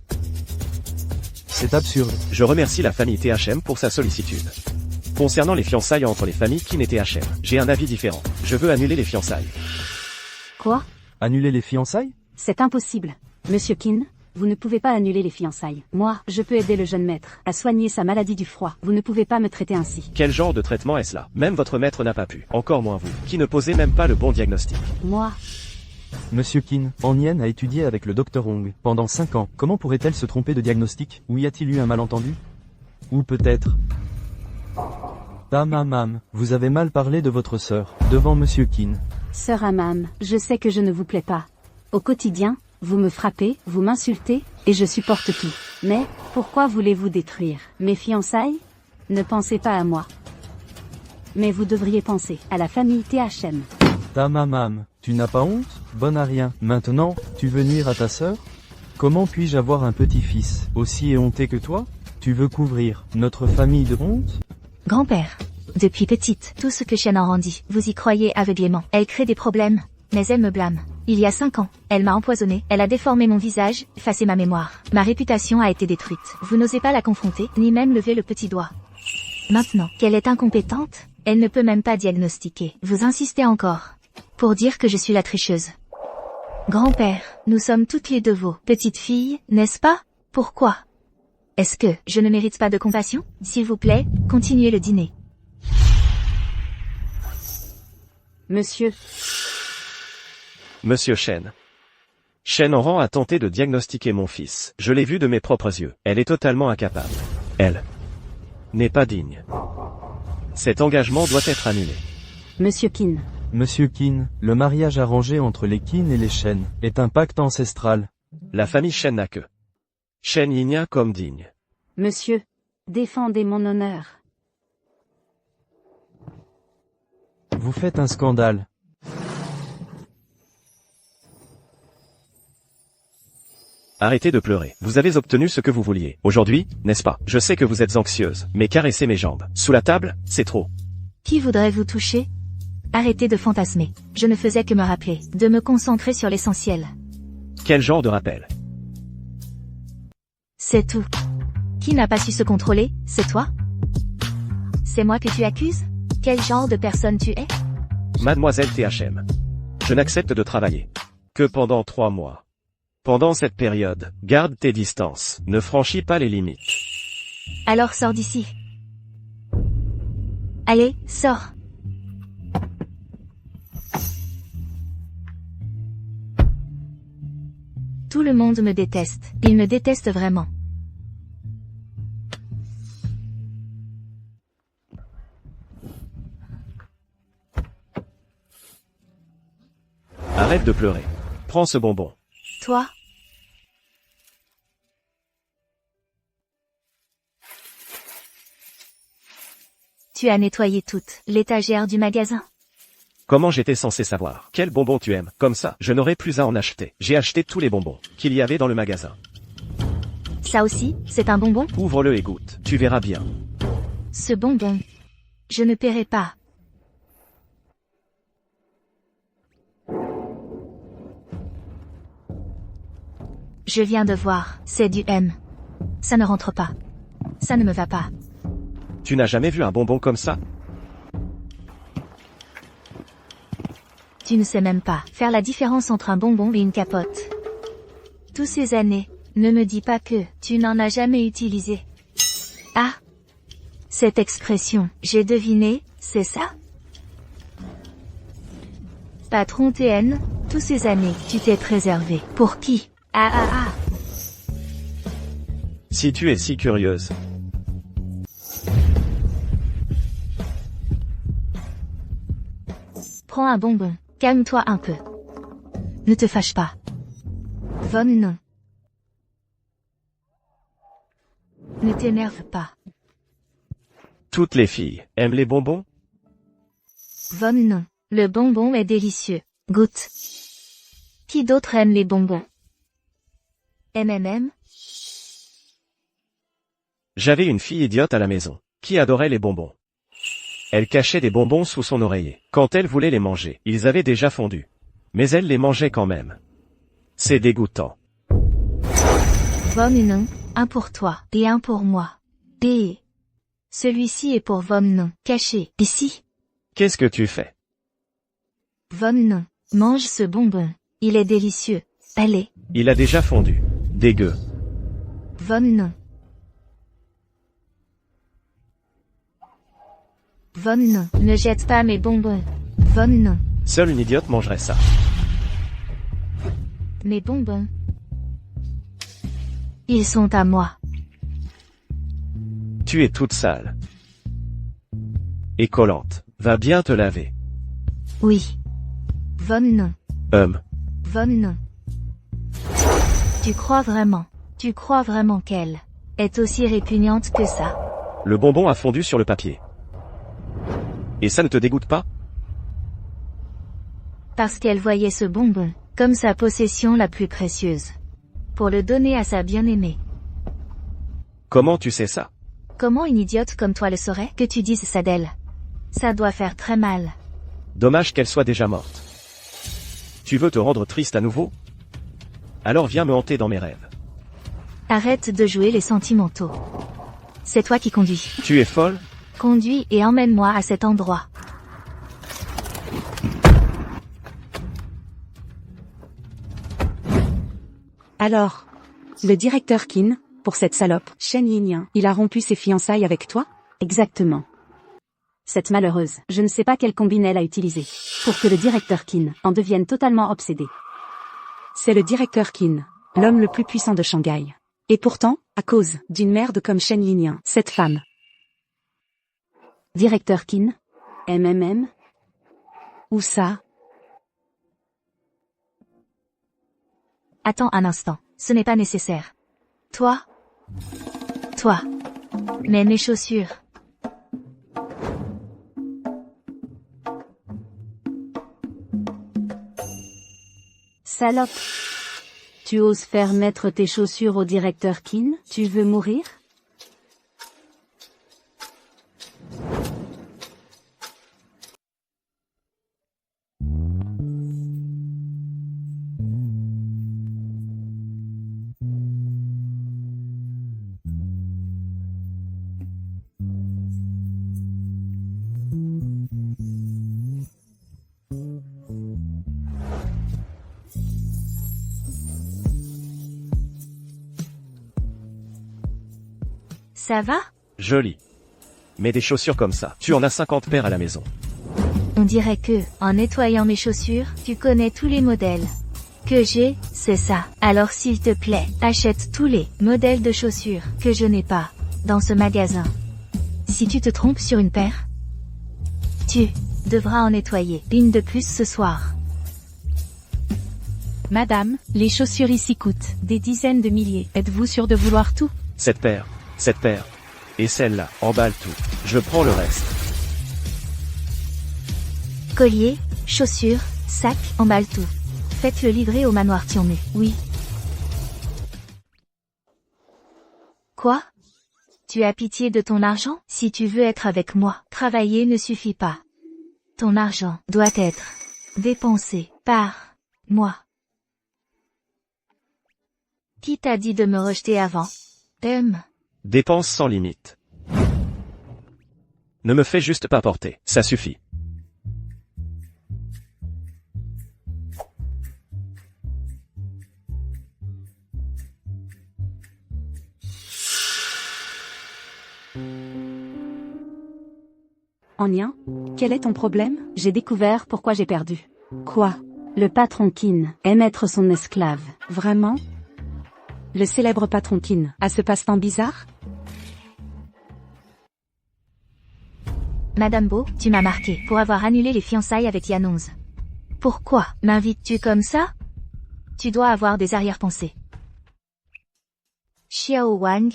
C'est absurde. Je remercie la famille THM pour sa sollicitude. Concernant les fiançailles entre les familles Qin et THM, j'ai un avis différent. Je veux annuler les fiançailles. Quoi? Annuler les fiançailles? C'est impossible. Monsieur Qin, vous ne pouvez pas annuler les fiançailles. Moi, je peux aider le jeune maître à soigner sa maladie du froid. Vous ne pouvez pas me traiter ainsi. Quel genre de traitement est-ce là? Même votre maître n'a pas pu. Encore moins vous, qui ne posez même pas le bon diagnostic. Moi, Monsieur Qin, An a étudié avec le Dr. Hong pendant 5 ans. Comment pourrait-elle se tromper de diagnostic? Ou y a-t-il eu un malentendu? Ou peut-être... Mam, vous avez mal parlé de votre sœur, devant Monsieur Kin. Sœur Amam, je sais que je ne vous plais pas. Au quotidien, vous me frappez, vous m'insultez, et je supporte tout. Mais, pourquoi voulez-vous détruire mes fiançailles? Ne pensez pas à moi. Mais vous devriez penser à la famille THM. Mam, tu n'as pas honte? Bonne à rien. Maintenant, tu veux nuire à ta sœur? Comment puis-je avoir un petit-fils, aussi éhonté que toi? Tu veux couvrir notre famille de honte? Grand-père. Depuis petite, tout ce que Shen en rendit, vous y croyez aveuglément. Elle crée des problèmes, mais elle me blâme. Il y a 5 ans, elle m'a empoisonné, elle a déformé mon visage, effacé ma mémoire. Ma réputation a été détruite. Vous n'osez pas la confronter, ni même lever le petit doigt. Maintenant qu'elle est incompétente, elle ne peut même pas diagnostiquer. Vous insistez encore. Pour dire que je suis la tricheuse. Grand-père, nous sommes toutes les deux vos petites filles, n'est-ce pas? Pourquoi? Est-ce que je ne mérite pas de compassion? S'il vous plaît, continuez le dîner. Monsieur. Monsieur Shen. Shen Oran a tenté de diagnostiquer mon fils. Je l'ai vu de mes propres yeux. Elle est totalement incapable. Elle n'est pas digne. Cet engagement doit être annulé. Monsieur Kin. Monsieur Kin, le mariage arrangé entre les Kin et les Shen est un pacte ancestral. La famille Shen n'a que Shen Yinya comme digne. Monsieur. Défendez mon honneur. Vous faites un scandale. Arrêtez de pleurer. Vous avez obtenu ce que vous vouliez. Aujourd'hui, n'est-ce pas? Je sais que vous êtes anxieuse, mais caressez mes jambes. Sous la table, c'est trop. Qui voudrait vous toucher? Arrêtez de fantasmer. Je ne faisais que me rappeler, de me concentrer sur l'essentiel. Quel genre de rappel? C'est tout. Qui n'a pas su se contrôler? C'est toi? C'est moi que tu accuses? Quel genre de personne tu es? Mademoiselle THM. Je n'accepte de travailler que pendant 3 mois. Pendant cette période, garde tes distances, ne franchis pas les limites. Alors sors d'ici. Allez, sors. Tout le monde me déteste. Il me déteste vraiment. Arrête de pleurer. Prends ce bonbon. Toi? Tu as nettoyé toute l'étagère du magasin. Comment j'étais censé savoir quel bonbon tu aimes? Comme ça, je n'aurais plus à en acheter. J'ai acheté tous les bonbons qu'il y avait dans le magasin. Ça aussi, c'est un bonbon? Ouvre-le et goûte. Tu verras bien. Ce bonbon. Je ne paierai pas. Je viens de voir, c'est du M. Ça ne rentre pas. Ça ne me va pas. Tu n'as jamais vu un bonbon comme ça? Tu ne sais même pas faire la différence entre un bonbon et une capote. Toutes ces années, ne me dis pas que tu n'en as jamais utilisé. Ah! Cette expression, j'ai deviné, c'est ça? Patron TN, toutes ces années, tu t'es préservé. Pour qui? Ah. Si tu es si curieuse. Prends un bonbon, calme-toi un peu. Ne te fâche pas. Von non. Ne t'énerve pas. Toutes les filles aiment les bonbons? Von non. Le bonbon est délicieux. Goûte. Qui d'autre aime les bonbons? MMM? J'avais une fille idiote à la maison, qui adorait les bonbons. Elle cachait des bonbons sous son oreiller. Quand elle voulait les manger, ils avaient déjà fondu. Mais elle les mangeait quand même. C'est dégoûtant. Von non. Un pour toi, et un pour moi. Et celui-ci est pour Von non. Caché, ici. Qu'est-ce que tu fais? Von non. Mange ce bonbon. Il est délicieux. Allez. Il a déjà fondu. Dégueu. Von non. Von non. Ne jette pas mes bonbons. Von non. Seule une idiote mangerait ça. Mes bonbons. Ils sont à moi. Tu es toute sale. Et collante. Va bien te laver. Oui. Von non. Von non. Tu crois vraiment qu'elle est aussi répugnante que ça? Le bonbon a fondu sur le papier. Et ça ne te dégoûte pas? Parce qu'elle voyait ce bonbon comme sa possession la plus précieuse. Pour le donner à sa bien-aimée. Comment tu sais ça? Comment une idiote comme toi le saurait que tu dises ça d'elle? Ça doit faire très mal. Dommage qu'elle soit déjà morte. Tu veux te rendre triste à nouveau? Alors viens me hanter dans mes rêves. Arrête de jouer les sentimentaux. C'est toi qui conduis. Tu es folle? Conduis et emmène-moi à cet endroit. Alors, le directeur Qin, pour cette salope, Shen Yinyan, il a rompu ses fiançailles avec toi? Exactement. Cette malheureuse, je ne sais pas quelle combine elle a utilisée, pour que le directeur Qin en devienne totalement obsédé. C'est le directeur Qin, l'homme le plus puissant de Shanghai. Et pourtant, à cause d'une merde comme Shen Yinyan, cette femme. Directeur Qin? MMM? Où ça? Attends un instant, ce n'est pas nécessaire. Toi? Mais mes chaussures. Salope. Tu oses faire mettre tes chaussures au directeur Qin? Tu veux mourir? Ça va? Joli. Mais des chaussures comme ça, tu en as 50 paires à la maison. On dirait que, en nettoyant mes chaussures, tu connais tous les modèles que j'ai, c'est ça. Alors s'il te plaît, achète tous les modèles de chaussures que je n'ai pas dans ce magasin. Si tu te trompes sur une paire, tu devras en nettoyer une de plus ce soir. Madame, les chaussures ici coûtent des dizaines de milliers. Êtes-vous sûr de vouloir tout? Cette paire, et celle-là, emballe tout. Je prends le reste. Collier, chaussures, sac, emballe tout. Faites-le livrer au manoir Tianmu. Oui. Quoi? Tu as pitié de ton argent? Si tu veux être avec moi, travailler ne suffit pas. Ton argent doit être dépensé par moi. Qui t'a dit de me rejeter avant? Dépense sans limite. Ne me fais juste pas porter, ça suffit. Anya, quel est ton problème? J'ai découvert pourquoi j'ai perdu. Quoi? Le patron Qin aime être son esclave. Vraiment? Le célèbre patron Qin a ce passe-temps bizarre? Madame Bo, tu m'as marqué pour avoir annulé les fiançailles avec Yanonze. Pourquoi m'invites-tu comme ça? Tu dois avoir des arrière-pensées. Xiao Wang,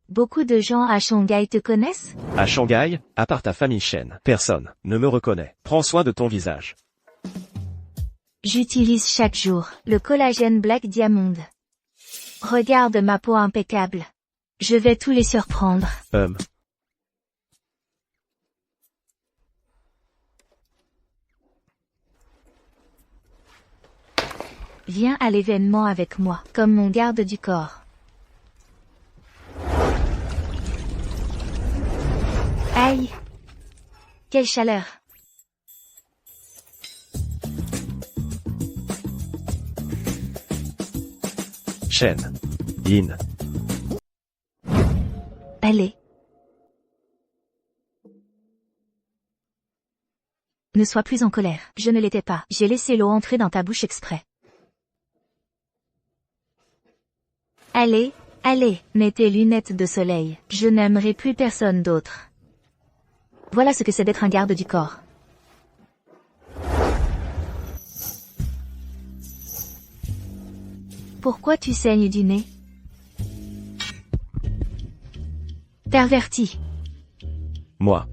beaucoup de gens à Shanghai te connaissent? À Shanghai, à part ta famille Shen, personne ne me reconnaît. Prends soin de ton visage. J'utilise chaque jour le collagène Black Diamond. Regarde ma peau impeccable. Je vais tous les surprendre. Viens à l'événement avec moi, comme mon garde du corps. Aïe! Quelle chaleur! Shen. Yin. Allez. Ne sois plus en colère. Je ne l'étais pas. J'ai laissé l'eau entrer dans ta bouche exprès. Allez, Allez, mets tes lunettes de soleil. Je n'aimerai plus personne d'autre. Voilà ce que c'est d'être un garde du corps. Pourquoi tu saignes du nez? Perverti. Moi.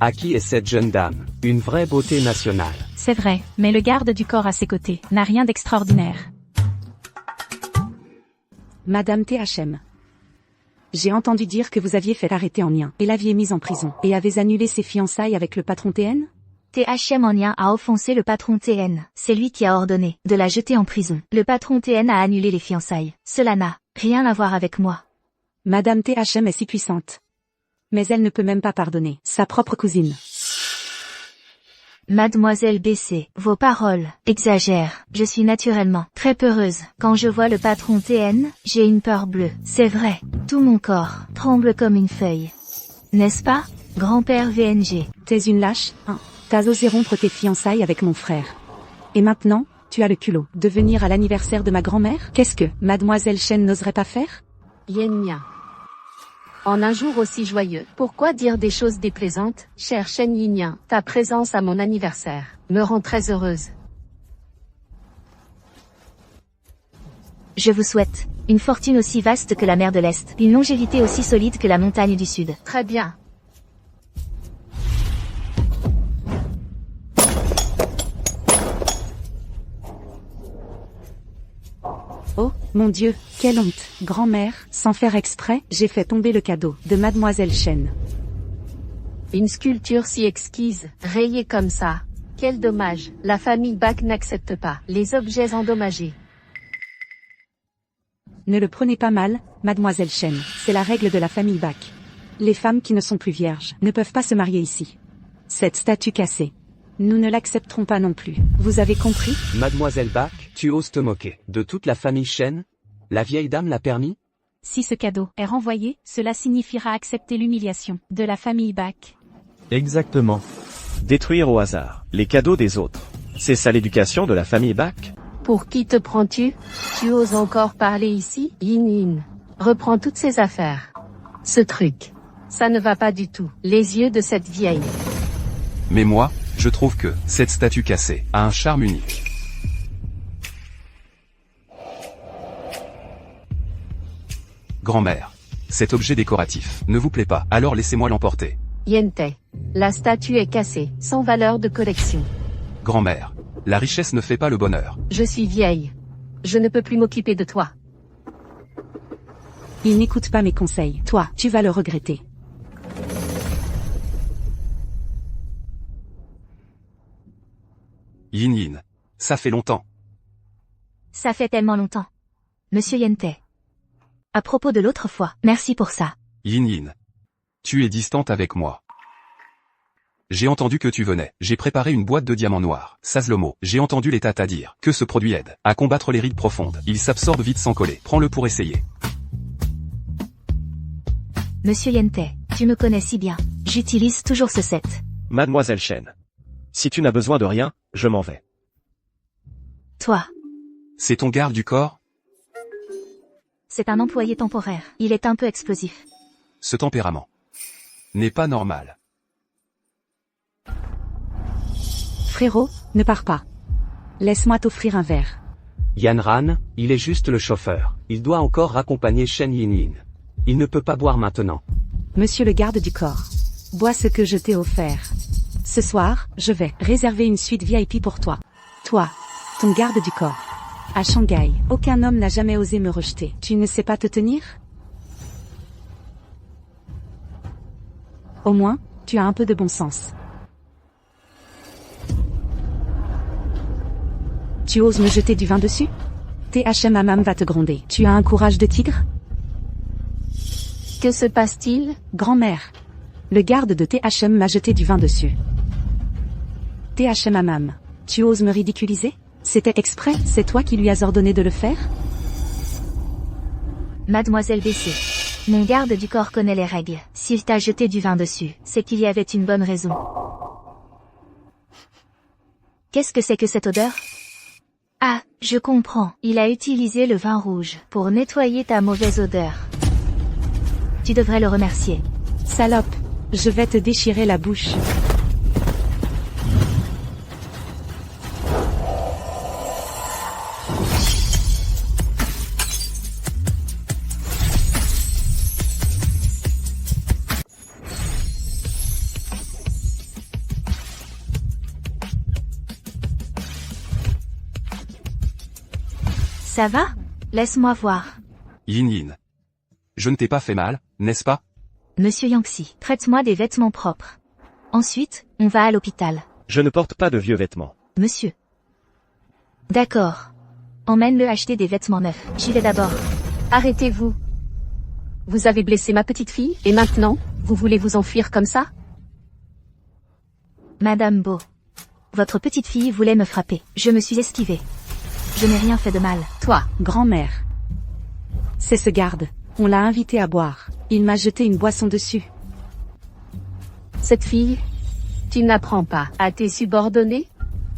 À qui est cette jeune dame? Une vraie beauté nationale. C'est vrai, mais le garde du corps à ses côtés n'a rien d'extraordinaire. Madame THM. J'ai entendu dire que vous aviez fait arrêter Anya et l'aviez mise en prison et avez annulé ses fiançailles avec le patron TN? THM Anya a offensé le patron TN. C'est lui qui a ordonné de la jeter en prison. Le patron TN a annulé les fiançailles. Cela n'a rien à voir avec moi. Madame THM est si puissante. Mais elle ne peut même pas pardonner sa propre cousine. Mademoiselle BC, vos paroles exagèrent. Je suis naturellement très peureuse. Quand je vois le patron TN, j'ai une peur bleue. C'est vrai, tout mon corps tremble comme une feuille. N'est-ce pas, grand-père VNG? T'es une lâche, hein. T'as osé rompre tes fiançailles avec mon frère. Et maintenant, tu as le culot de venir à l'anniversaire de ma grand-mère? Qu'est-ce que Mademoiselle Chen n'oserait pas faire? Yenya. En un jour aussi joyeux, pourquoi dire des choses déplaisantes? Cher Shen Yinyan, ta présence à mon anniversaire me rend très heureuse. Je vous souhaite une fortune aussi vaste que la mer de l'Est, une longévité aussi solide que la montagne du Sud. Très bien. Oh, mon Dieu, quelle honte. Grand-mère, sans faire exprès, j'ai fait tomber le cadeau de Mademoiselle Chen. Une sculpture si exquise, rayée comme ça. Quel dommage, la famille Bach n'accepte pas les objets endommagés. Ne le prenez pas mal, Mademoiselle Chen, c'est la règle de la famille Bach. Les femmes qui ne sont plus vierges ne peuvent pas se marier ici. Cette statue cassée, nous ne l'accepterons pas non plus. Vous avez compris? Mademoiselle Bach, tu oses te moquer de toute la famille Chen? La vieille dame l'a permis? Si ce cadeau est renvoyé, cela signifiera accepter l'humiliation de la famille Bach. Exactement. Détruire au hasard les cadeaux des autres. C'est ça l'éducation de la famille Bach? Pour qui te prends-tu? Tu oses encore parler ici? Yin Yin. Reprends toutes ces affaires. Ce truc. Ça ne va pas du tout. Les yeux de cette vieille. Mais moi, je trouve que cette statue cassée a un charme unique. Grand-mère, cet objet décoratif ne vous plaît pas, alors laissez-moi l'emporter. Yente. La statue est cassée, sans valeur de collection. Grand-mère, la richesse ne fait pas le bonheur. Je suis vieille. Je ne peux plus m'occuper de toi. Il n'écoute pas mes conseils. Toi, tu vas le regretter. Yin Yin. Ça fait longtemps. Ça fait tellement longtemps. Monsieur Yente. À propos de l'autre fois, merci pour ça. Yin Yin. Tu es distante avec moi. J'ai entendu que tu venais. J'ai préparé une boîte de diamants noirs. Sazlomo, j'ai entendu les tatas dire que ce produit aide à combattre les rides profondes. Il s'absorbe vite sans coller. Prends-le pour essayer. Monsieur Yente, tu me connais si bien. J'utilise toujours ce set. Mademoiselle Chen. Si tu n'as besoin de rien, je m'en vais. Toi. C'est ton garde du corps? C'est un employé temporaire. Il est un peu explosif. Ce tempérament n'est pas normal. Frérot, ne pars pas. Laisse-moi t'offrir un verre. Yanran, il est juste le chauffeur. Il doit encore raccompagner Shen Yinyin. Il ne peut pas boire maintenant. Monsieur le garde du corps. Bois ce que je t'ai offert. Ce soir, je vais réserver une suite VIP pour toi. Toi, ton garde du corps. À Shanghai, aucun homme n'a jamais osé me rejeter. Tu ne sais pas te tenir? Au moins, tu as un peu de bon sens. Tu oses me jeter du vin dessus? THM Amam va te gronder. Tu as un courage de tigre? Que se passe-t-il? Grand-mère. Le garde de THM m'a jeté du vin dessus. THM Amam. Tu oses me ridiculiser? C'était exprès, c'est toi qui lui as ordonné de le faire? Mademoiselle BC. Mon garde du corps connaît les règles. S'il t'a jeté du vin dessus, c'est qu'il y avait une bonne raison. Qu'est-ce que c'est que cette odeur? Ah, je comprends. Il a utilisé le vin rouge pour nettoyer ta mauvaise odeur. Tu devrais le remercier. Salope, je vais te déchirer la bouche. Ça va? Laisse-moi voir. Yin Yin. Je ne t'ai pas fait mal, n'est-ce pas? Monsieur Yangtze, prête-moi des vêtements propres. Ensuite, on va à l'hôpital. Je ne porte pas de vieux vêtements. Monsieur. D'accord. Emmène-le acheter des vêtements neufs. J'y vais d'abord. Arrêtez-vous. Vous avez blessé ma petite fille, et maintenant, vous voulez vous enfuir comme ça? Madame Beau. Votre petite fille voulait me frapper. Je me suis esquivée. Je n'ai rien fait de mal. Toi, grand-mère. C'est ce garde. On l'a invité à boire. Il m'a jeté une boisson dessus. Cette fille, tu n'apprends pas à tes subordonnés?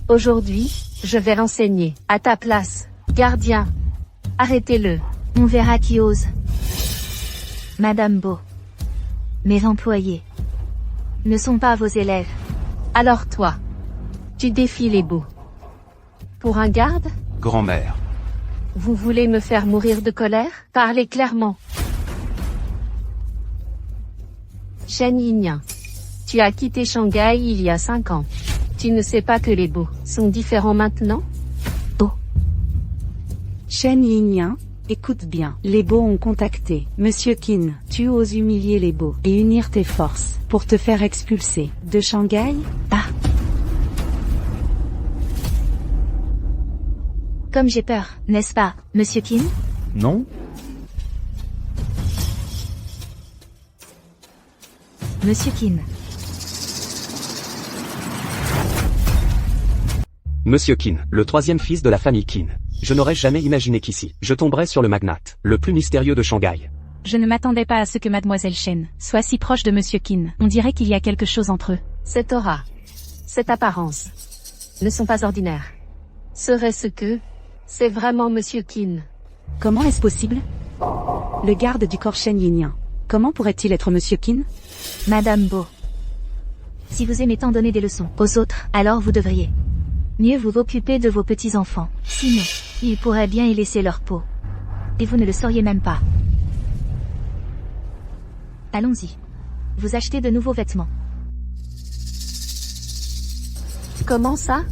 Aujourd'hui, je vais renseigner. À ta place, gardien. Arrêtez-le. On verra qui ose. Madame Beau. Mes employés ne sont pas vos élèves. Alors toi, tu défies les beaux. Pour un garde? Grand-mère. Vous voulez me faire mourir de colère? Parlez clairement. Shen Yinyan. Tu as quitté Shanghai il y a 5 ans. Tu ne sais pas que les beaux sont différents maintenant? Oh. Shen Yinyan, écoute bien. Les beaux ont contacté Monsieur Qin. Tu oses humilier les beaux et unir tes forces pour te faire expulser de Shanghai? Ah. Comme j'ai peur, n'est-ce pas, Monsieur Qin? Non? Monsieur Qin. Monsieur Qin, le troisième fils de la famille Qin. Je n'aurais jamais imaginé qu'ici, je tomberais sur le magnate, le plus mystérieux de Shanghai. Je ne m'attendais pas à ce que Mademoiselle Shen soit si proche de Monsieur Qin. On dirait qu'il y a quelque chose entre eux. Cette aura, cette apparence, ne sont pas ordinaires. Serait-ce que c'est vraiment Monsieur Qin? Comment est-ce possible? Le garde du corps Shen Yinyan. Comment pourrait-il être Monsieur Qin? Madame Beau. Si vous aimez tant donner des leçons aux autres, alors vous devriez mieux vous occuper de vos petits-enfants. Sinon, ils pourraient bien y laisser leur peau. Et vous ne le sauriez même pas. Allons-y. Vous achetez de nouveaux vêtements. Comment ça?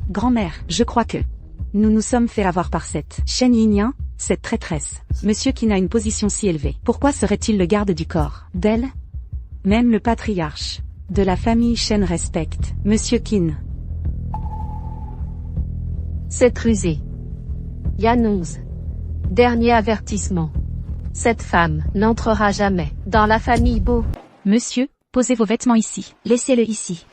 Grand-mère, je crois que nous nous sommes fait avoir par cette Shen Yinyan, cette traîtresse. Monsieur Qin a une position si élevée. Pourquoi serait-il le garde du corps d'elle? Même le patriarche de la famille Shen respecte Monsieur Qin. C'est rusé. Yan 11. Dernier avertissement. Cette femme n'entrera jamais dans la famille Beau. Monsieur, posez vos vêtements ici. Laissez-le ici.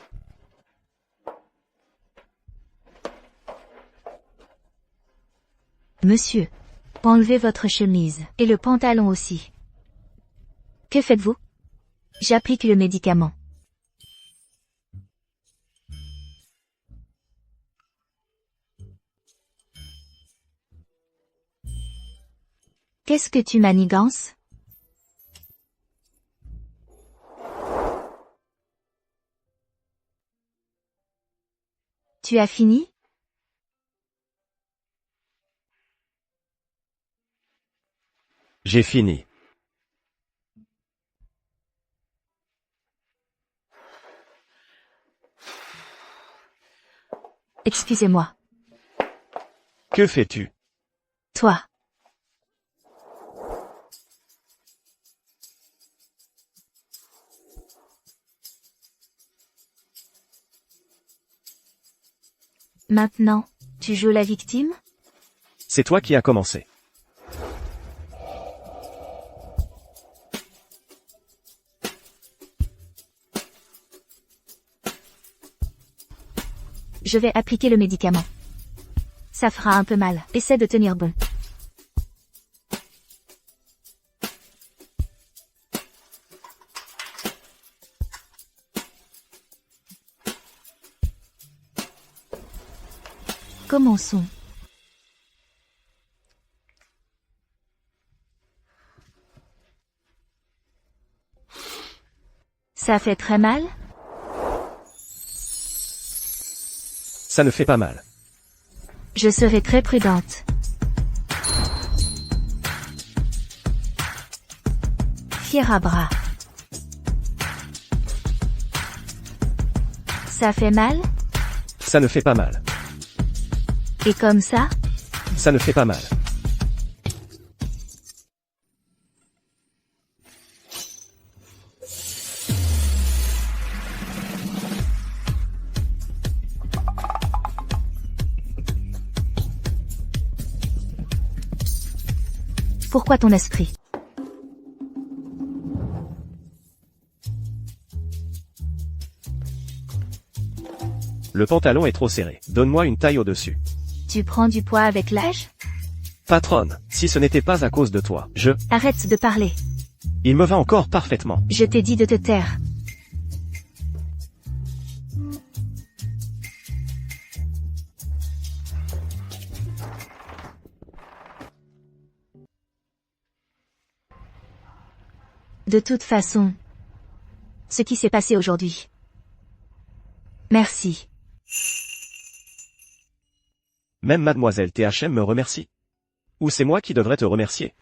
Monsieur, enlevez votre chemise, et le pantalon aussi. Que faites-vous? J'applique le médicament. Qu'est-ce que tu manigances? Tu as fini? J'ai fini. Excusez-moi. Que fais-tu? Toi. Maintenant, tu joues la victime? C'est toi qui as commencé. Je vais appliquer le médicament. Ça fera un peu mal. Essaie de tenir bon. Commençons. Ça fait très mal? Ça ne fait pas mal. Je serai très prudente. Fier à bras. Ça fait mal? Ça ne fait pas mal. Et comme ça? Ça ne fait pas mal. Pourquoi ton esprit? Le pantalon est trop serré. Donne-moi une taille au-dessus. Tu prends du poids avec l'âge? Patronne, si ce n'était pas à cause de toi, Arrête de parler. Il me va encore parfaitement. Je t'ai dit de te taire. De toute façon, ce qui s'est passé aujourd'hui. Merci. Même mademoiselle THM me remercie. Ou c'est moi qui devrais te remercier?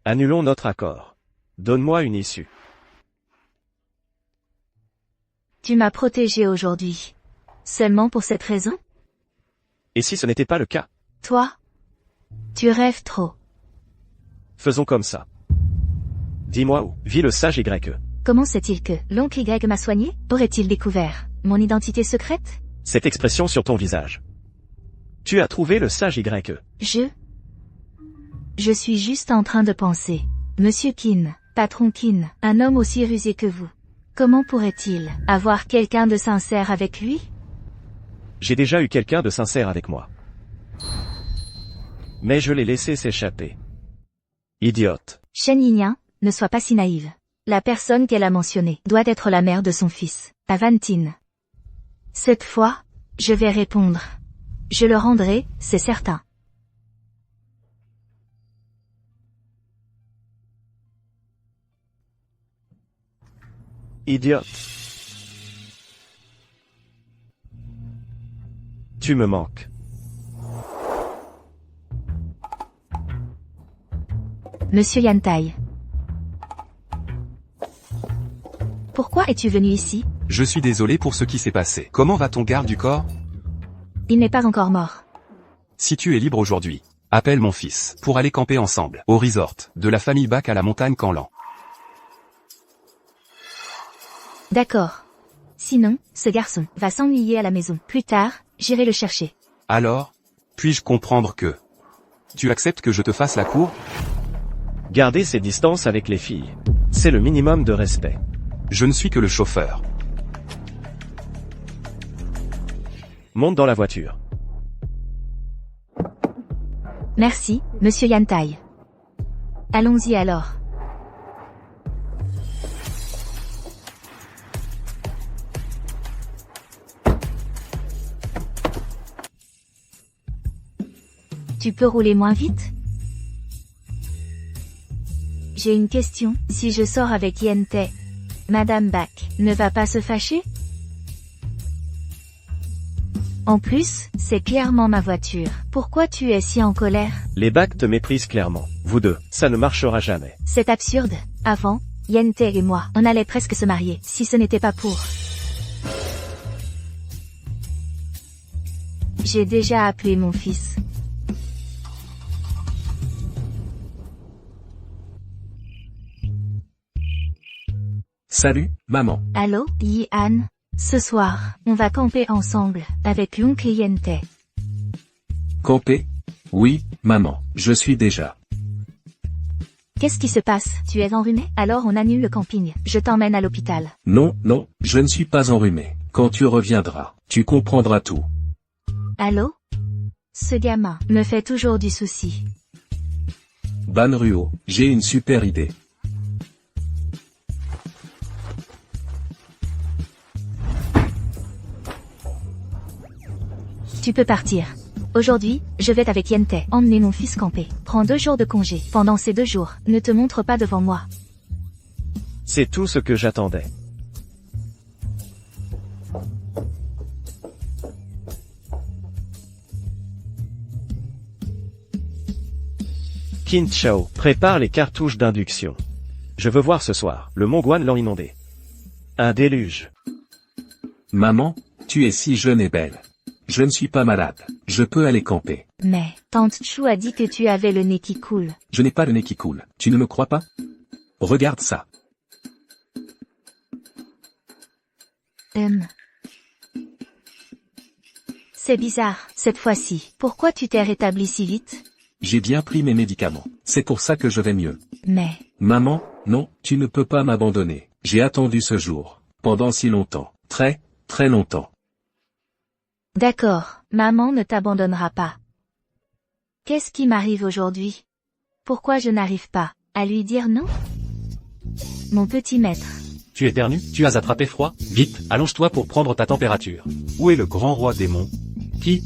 Annulons notre accord. Donne-moi une issue. Tu m'as protégé aujourd'hui. Seulement pour cette raison? Et si ce n'était pas le cas? Toi? Tu rêves trop. Faisons comme ça. Dis-moi où vit le sage Y. Comment sait-il que l'oncle Y m'a soigné? Aurait-il découvert mon identité secrète? Cette expression sur ton visage. Tu as trouvé le sage Y. Je suis juste en train de penser. Monsieur Kin, patron Kin, un homme aussi rusé que vous. Comment pourrait-il avoir quelqu'un de sincère avec lui? J'ai déjà eu quelqu'un de sincère avec moi. Mais je l'ai laissé s'échapper. Idiote. Shen Yinyan, ne sois pas si naïve. La personne qu'elle a mentionnée doit être la mère de son fils, Avantin. Cette fois, je vais répondre. Je le rendrai, c'est certain. Idiote. Tu me manques. Monsieur Yantai. Pourquoi es-tu venu ici? Je suis désolé pour ce qui s'est passé. Comment va ton garde du corps? Il n'est pas encore mort. Si tu es libre aujourd'hui, appelle mon fils, pour aller camper ensemble, au resort, de la famille Bak à la montagne Canlan. D'accord. Sinon, ce garçon va s'ennuyer à la maison. Plus tard, j'irai le chercher. Alors, puis-je comprendre que tu acceptes que je te fasse la cour? Garder ses distances avec les filles. C'est le minimum de respect. Je ne suis que le chauffeur. Monte dans la voiture. Merci, monsieur Yantai. Allons-y alors. Tu peux rouler moins vite? J'ai une question. Si je sors avec Yente, Madame Bak ne va pas se fâcher? En plus, c'est clairement ma voiture. Pourquoi tu es si en colère? Les Bak te méprisent clairement. Vous deux, ça ne marchera jamais. C'est absurde. Avant, Yente et moi, on allait presque se marier, si ce n'était pas pour... J'ai déjà appelé mon fils. Salut, maman. Allô, Yi-Han? Ce soir, on va camper ensemble, avec l'oncle Yente. Camper? Oui, maman, je suis déjà. Qu'est-ce qui se passe? Tu es enrhumé? Alors on annule le camping. Je t'emmène à l'hôpital. Non, non, je ne suis pas enrhumé. Quand tu reviendras, tu comprendras tout. Allô? Ce gamin me fait toujours du souci. Banruo, j'ai une super idée. Tu peux partir. Aujourd'hui, je vais avec Yente emmener mon fils camper. Prends 2 jours de congé. Pendant ces 2 jours, ne te montre pas devant moi. C'est tout ce que j'attendais. Qin Chao, prépare les cartouches d'induction. Je veux voir ce soir, le Mont Guan l'an inondé. Un déluge. Maman, tu es si jeune et belle. Je ne suis pas malade. Je peux aller camper. Mais, Tante Chou a dit que tu avais le nez qui coule. Je n'ai pas le nez qui coule. Tu ne me crois pas? Regarde ça. C'est bizarre, cette fois-ci. Pourquoi tu t'es rétabli si vite? J'ai bien pris mes médicaments. C'est pour ça que je vais mieux. Mais... Maman, non, tu ne peux pas m'abandonner. J'ai attendu ce jour. Pendant si longtemps. Très, très longtemps. D'accord, maman ne t'abandonnera pas. Qu'est-ce qui m'arrive aujourd'hui? Pourquoi je n'arrive pas à lui dire non? Mon petit maître. Tu éternues? Tu as attrapé froid? Vite, allonge-toi pour prendre ta température. Où est le grand roi démon? Qui?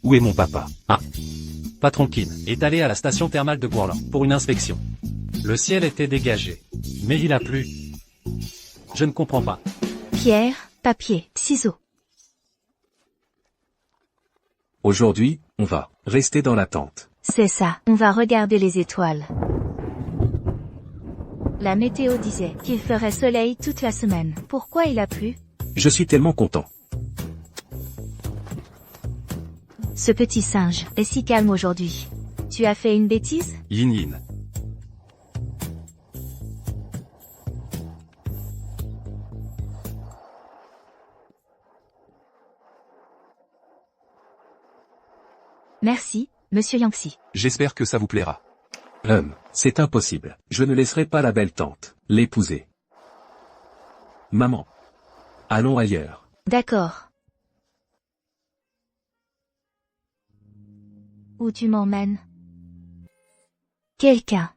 Où est mon papa? Ah. Patron Qin est allé à la station thermale de Guorlan pour une inspection. Le ciel était dégagé. Mais il a plu. Je ne comprends pas. Pierre, papier, ciseaux. Aujourd'hui, on va rester dans la tente. C'est ça, on va regarder les étoiles. La météo disait qu'il ferait soleil toute la semaine. Pourquoi il a plu? Je suis tellement content. Ce petit singe est si calme aujourd'hui. Tu as fait une bêtise? Yin Yin. Merci, Monsieur Yangxi. J'espère que ça vous plaira. C'est impossible. Je ne laisserai pas la belle tante l'épouser. Maman. Allons ailleurs. D'accord. Où tu m'emmènes? Quelqu'un.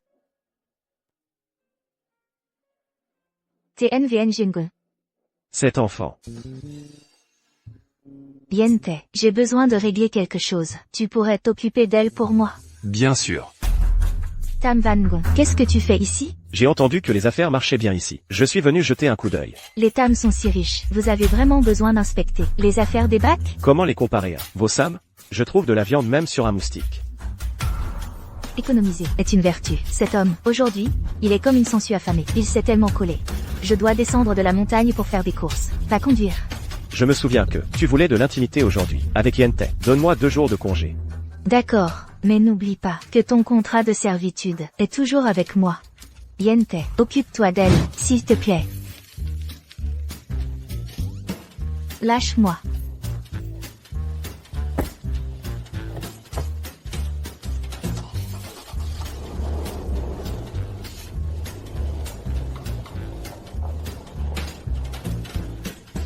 TNVN Jingle. Cet enfant. Yente, j'ai besoin de régler quelque chose. Tu pourrais t'occuper d'elle pour moi? Bien sûr. Tam Van Gogh, qu'est-ce que tu fais ici? J'ai entendu que les affaires marchaient bien ici. Je suis venu jeter un coup d'œil. Les Tam sont si riches. Vous avez vraiment besoin d'inspecter les affaires des bacs? Comment les comparer à vos Sam? Je trouve de la viande même sur un moustique. Économiser est une vertu. Cet homme, aujourd'hui, il est comme une sangsue affamée. Il s'est tellement collé. Je dois descendre de la montagne pour faire des courses. Va conduire. Je me souviens que tu voulais de l'intimité aujourd'hui. Avec Yente, donne-moi 2 jours de congé. D'accord, mais n'oublie pas que ton contrat de servitude est toujours avec moi. Yente, occupe-toi d'elle, s'il te plaît. Lâche-moi.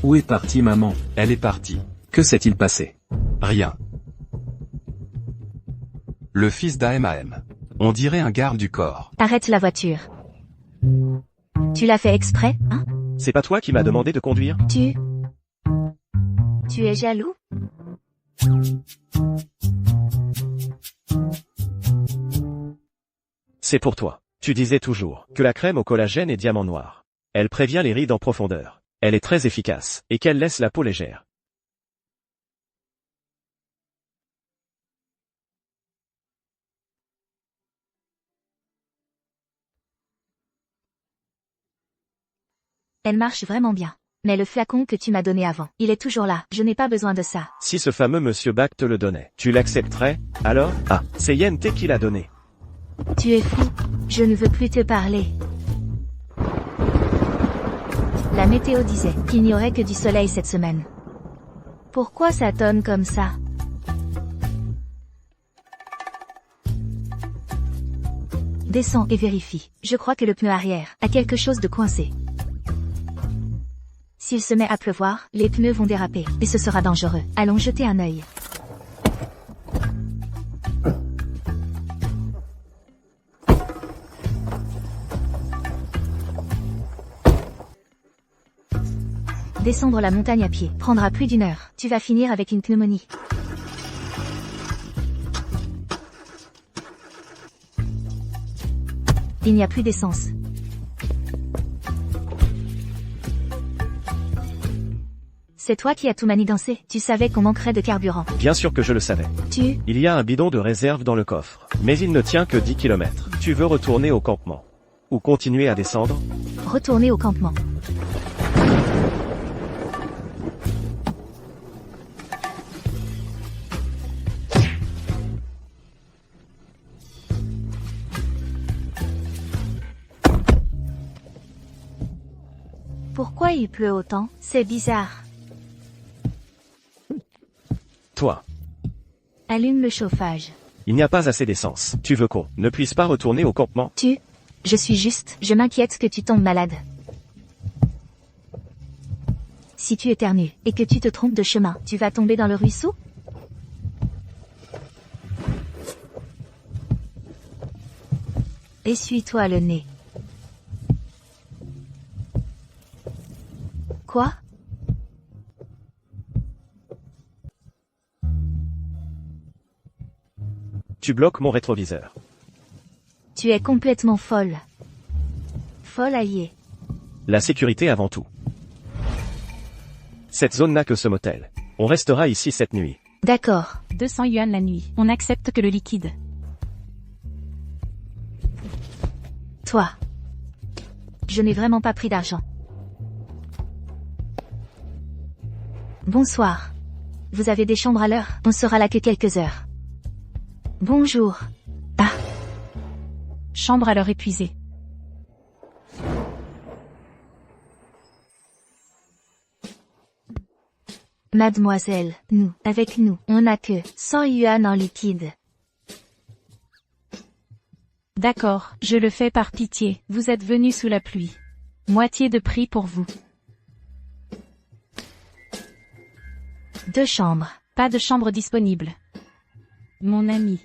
Où est partie maman? Elle est partie. Que s'est-il passé? Rien. Le fils d'Am. On dirait un garde du corps. Arrête la voiture. Tu l'as fait exprès, hein? C'est pas toi qui m'as demandé de conduire? Tu es jaloux? C'est pour toi. Tu disais toujours que la crème au collagène est diamant noir. Elle prévient les rides en profondeur. Elle est très efficace, et qu'elle laisse la peau légère. Elle marche vraiment bien. Mais le flacon que tu m'as donné avant, il est toujours là. Je n'ai pas besoin de ça. Si ce fameux Monsieur Bach te le donnait, tu l'accepterais? Alors? Ah, c'est Yente qui l'a donné. Tu es fou. Je ne veux plus te parler. La météo disait qu'il n'y aurait que du soleil cette semaine. Pourquoi ça tonne comme ça? Descends et vérifie. Je crois que le pneu arrière a quelque chose de coincé. S'il se met à pleuvoir, les pneus vont déraper, et ce sera dangereux. Allons jeter un œil. Descendre la montagne à pied prendra plus d'1 heure. Tu vas finir avec une pneumonie. Il n'y a plus d'essence. C'est toi qui as tout manigancé. Tu savais qu'on manquerait de carburant. Bien sûr que je le savais. Il y a un bidon de réserve dans le coffre. Mais il ne tient que 10 km. Tu veux retourner au campement? Ou continuer à descendre? Retourner au campement. Pourquoi il pleut autant? C'est bizarre. Toi. Allume le chauffage. Il n'y a pas assez d'essence. Tu veux qu'on ne puisse pas retourner au campement? Je m'inquiète que tu tombes malade. Si tu éternues, et que tu te trompes de chemin, tu vas tomber dans le ruisseau? Essuie-toi le nez. Quoi? Tu bloques mon rétroviseur. Tu es complètement folle. Folle alliée. La sécurité avant tout. Cette zone n'a que ce motel. On restera ici cette nuit. D'accord. 200 yuan la nuit. On n'accepte que le liquide. Toi. Je n'ai vraiment pas pris d'argent. Bonsoir. Vous avez des chambres à l'heure? On sera là que quelques heures. Bonjour. Ah. Chambre à l'heure épuisée. Mademoiselle, avec nous, on n'a que 100 yuan en liquide. D'accord, je le fais par pitié. Vous êtes venu sous la pluie. Moitié de prix pour vous. 2 chambres. Pas de chambre disponible. Mon ami.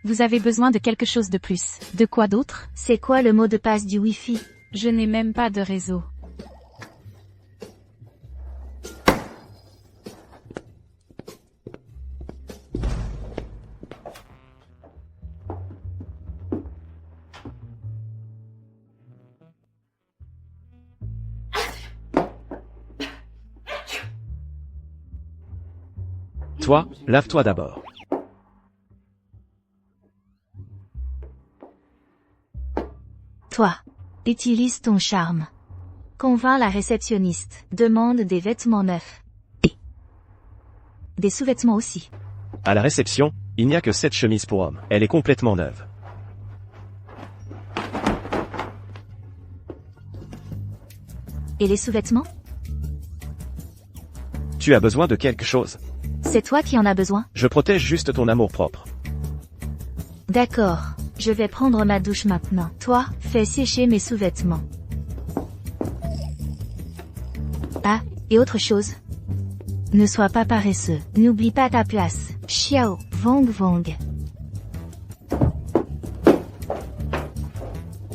Vous avez besoin de quelque chose de plus. De quoi d'autre? C'est quoi le mot de passe du Wi-Fi? Je n'ai même pas de réseau. Toi, lave-toi d'abord. Toi, utilise ton charme. Convainc la réceptionniste. Demande des vêtements neufs. Et des sous-vêtements aussi. À la réception, il n'y a que cette chemise pour homme. Elle est complètement neuve. Et les sous-vêtements? Tu as besoin de quelque chose? C'est toi qui en as besoin? Je protège juste ton amour-propre. D'accord. Je vais prendre ma douche maintenant. Toi, fais sécher mes sous-vêtements. Ah, et autre chose. Ne sois pas paresseux. N'oublie pas ta place. Xiao, Vong Vong.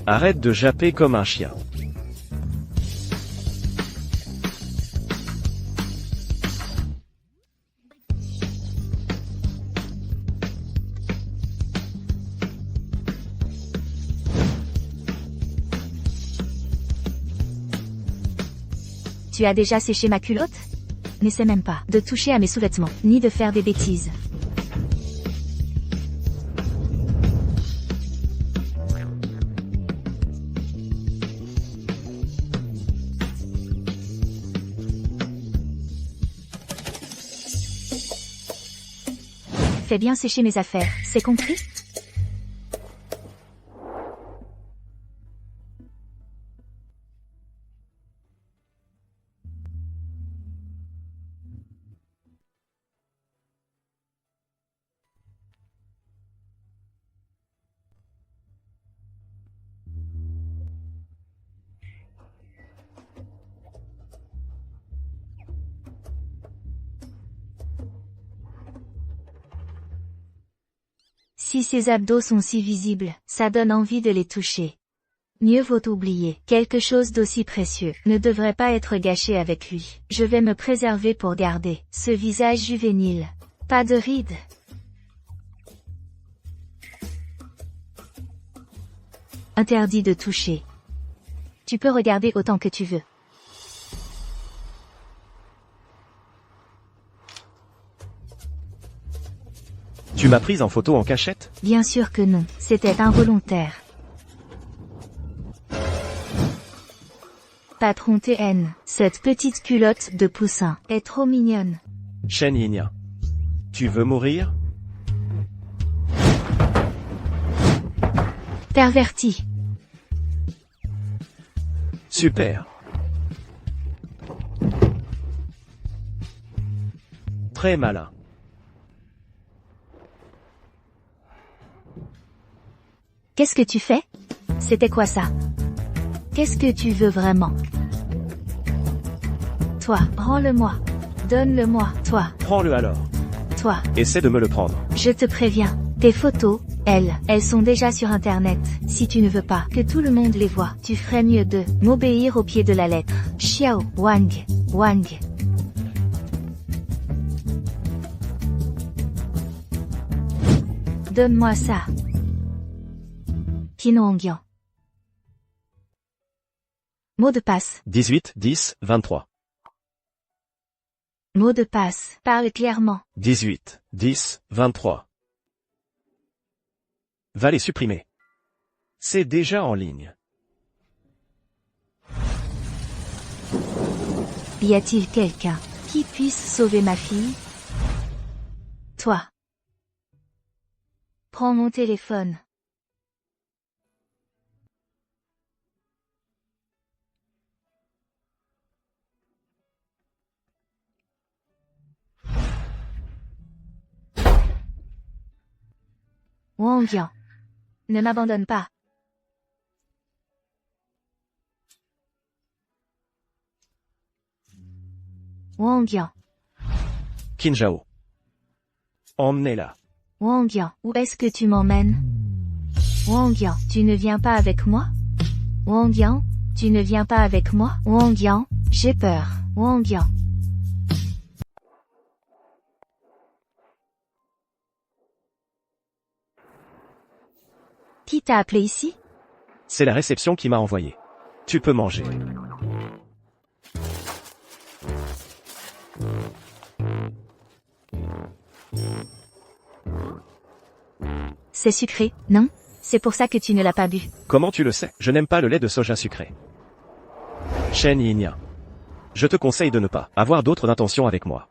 Arrête de japper comme un chien. Tu as déjà séché ma culotte? N'essaie même pas de toucher à mes sous-vêtements, ni de faire des bêtises. Fais bien sécher mes affaires, c'est compris? Si ces abdos sont si visibles, ça donne envie de les toucher. Mieux vaut oublier. Quelque chose d'aussi précieux ne devrait pas être gâché avec lui. Je vais me préserver pour garder ce visage juvénile. Pas de rides. Interdit de toucher. Tu peux regarder autant que tu veux. Tu m'as prise en photo en cachette? Bien sûr que non, c'était involontaire. Patron TN, cette petite culotte de poussin est trop mignonne. Shen Yinyan. Tu veux mourir? Perverti. Super. Très malin. Qu'est-ce que tu fais? C'était quoi ça? Qu'est-ce que tu veux vraiment? Toi, rends-le-moi. Donne-le-moi, toi. Prends-le alors. Toi. Essaie de me le prendre. Je te préviens. Tes photos, elles sont déjà sur internet. Si tu ne veux pas que tout le monde les voit, tu ferais mieux de m'obéir au pied de la lettre. Xiao, Wang, Wang. Donne-moi ça. Pinongyan. Mot de passe. 18, 10, 23. Mot de passe. Parle clairement. 18, 10, 23. Va les supprimer. C'est déjà en ligne. Y a-t-il quelqu'un qui puisse sauver ma fille? Toi. Prends mon téléphone. Wangyan. Ne m'abandonne pas. Wangyan. Qin Zhao. Emmenez-la. Wangyan, où est-ce que tu m'emmènes? Wangyan, tu ne viens pas avec moi? Wangyan, tu ne viens pas avec moi? Wangyan, j'ai peur. Wangyan. Qui t'a appelé ici? C'est la réception qui m'a envoyé. Tu peux manger. C'est sucré, non? C'est pour ça que tu ne l'as pas bu. Comment tu le sais? Je n'aime pas le lait de soja sucré. Shen Yinyan. Je te conseille de ne pas avoir d'autres intentions avec moi.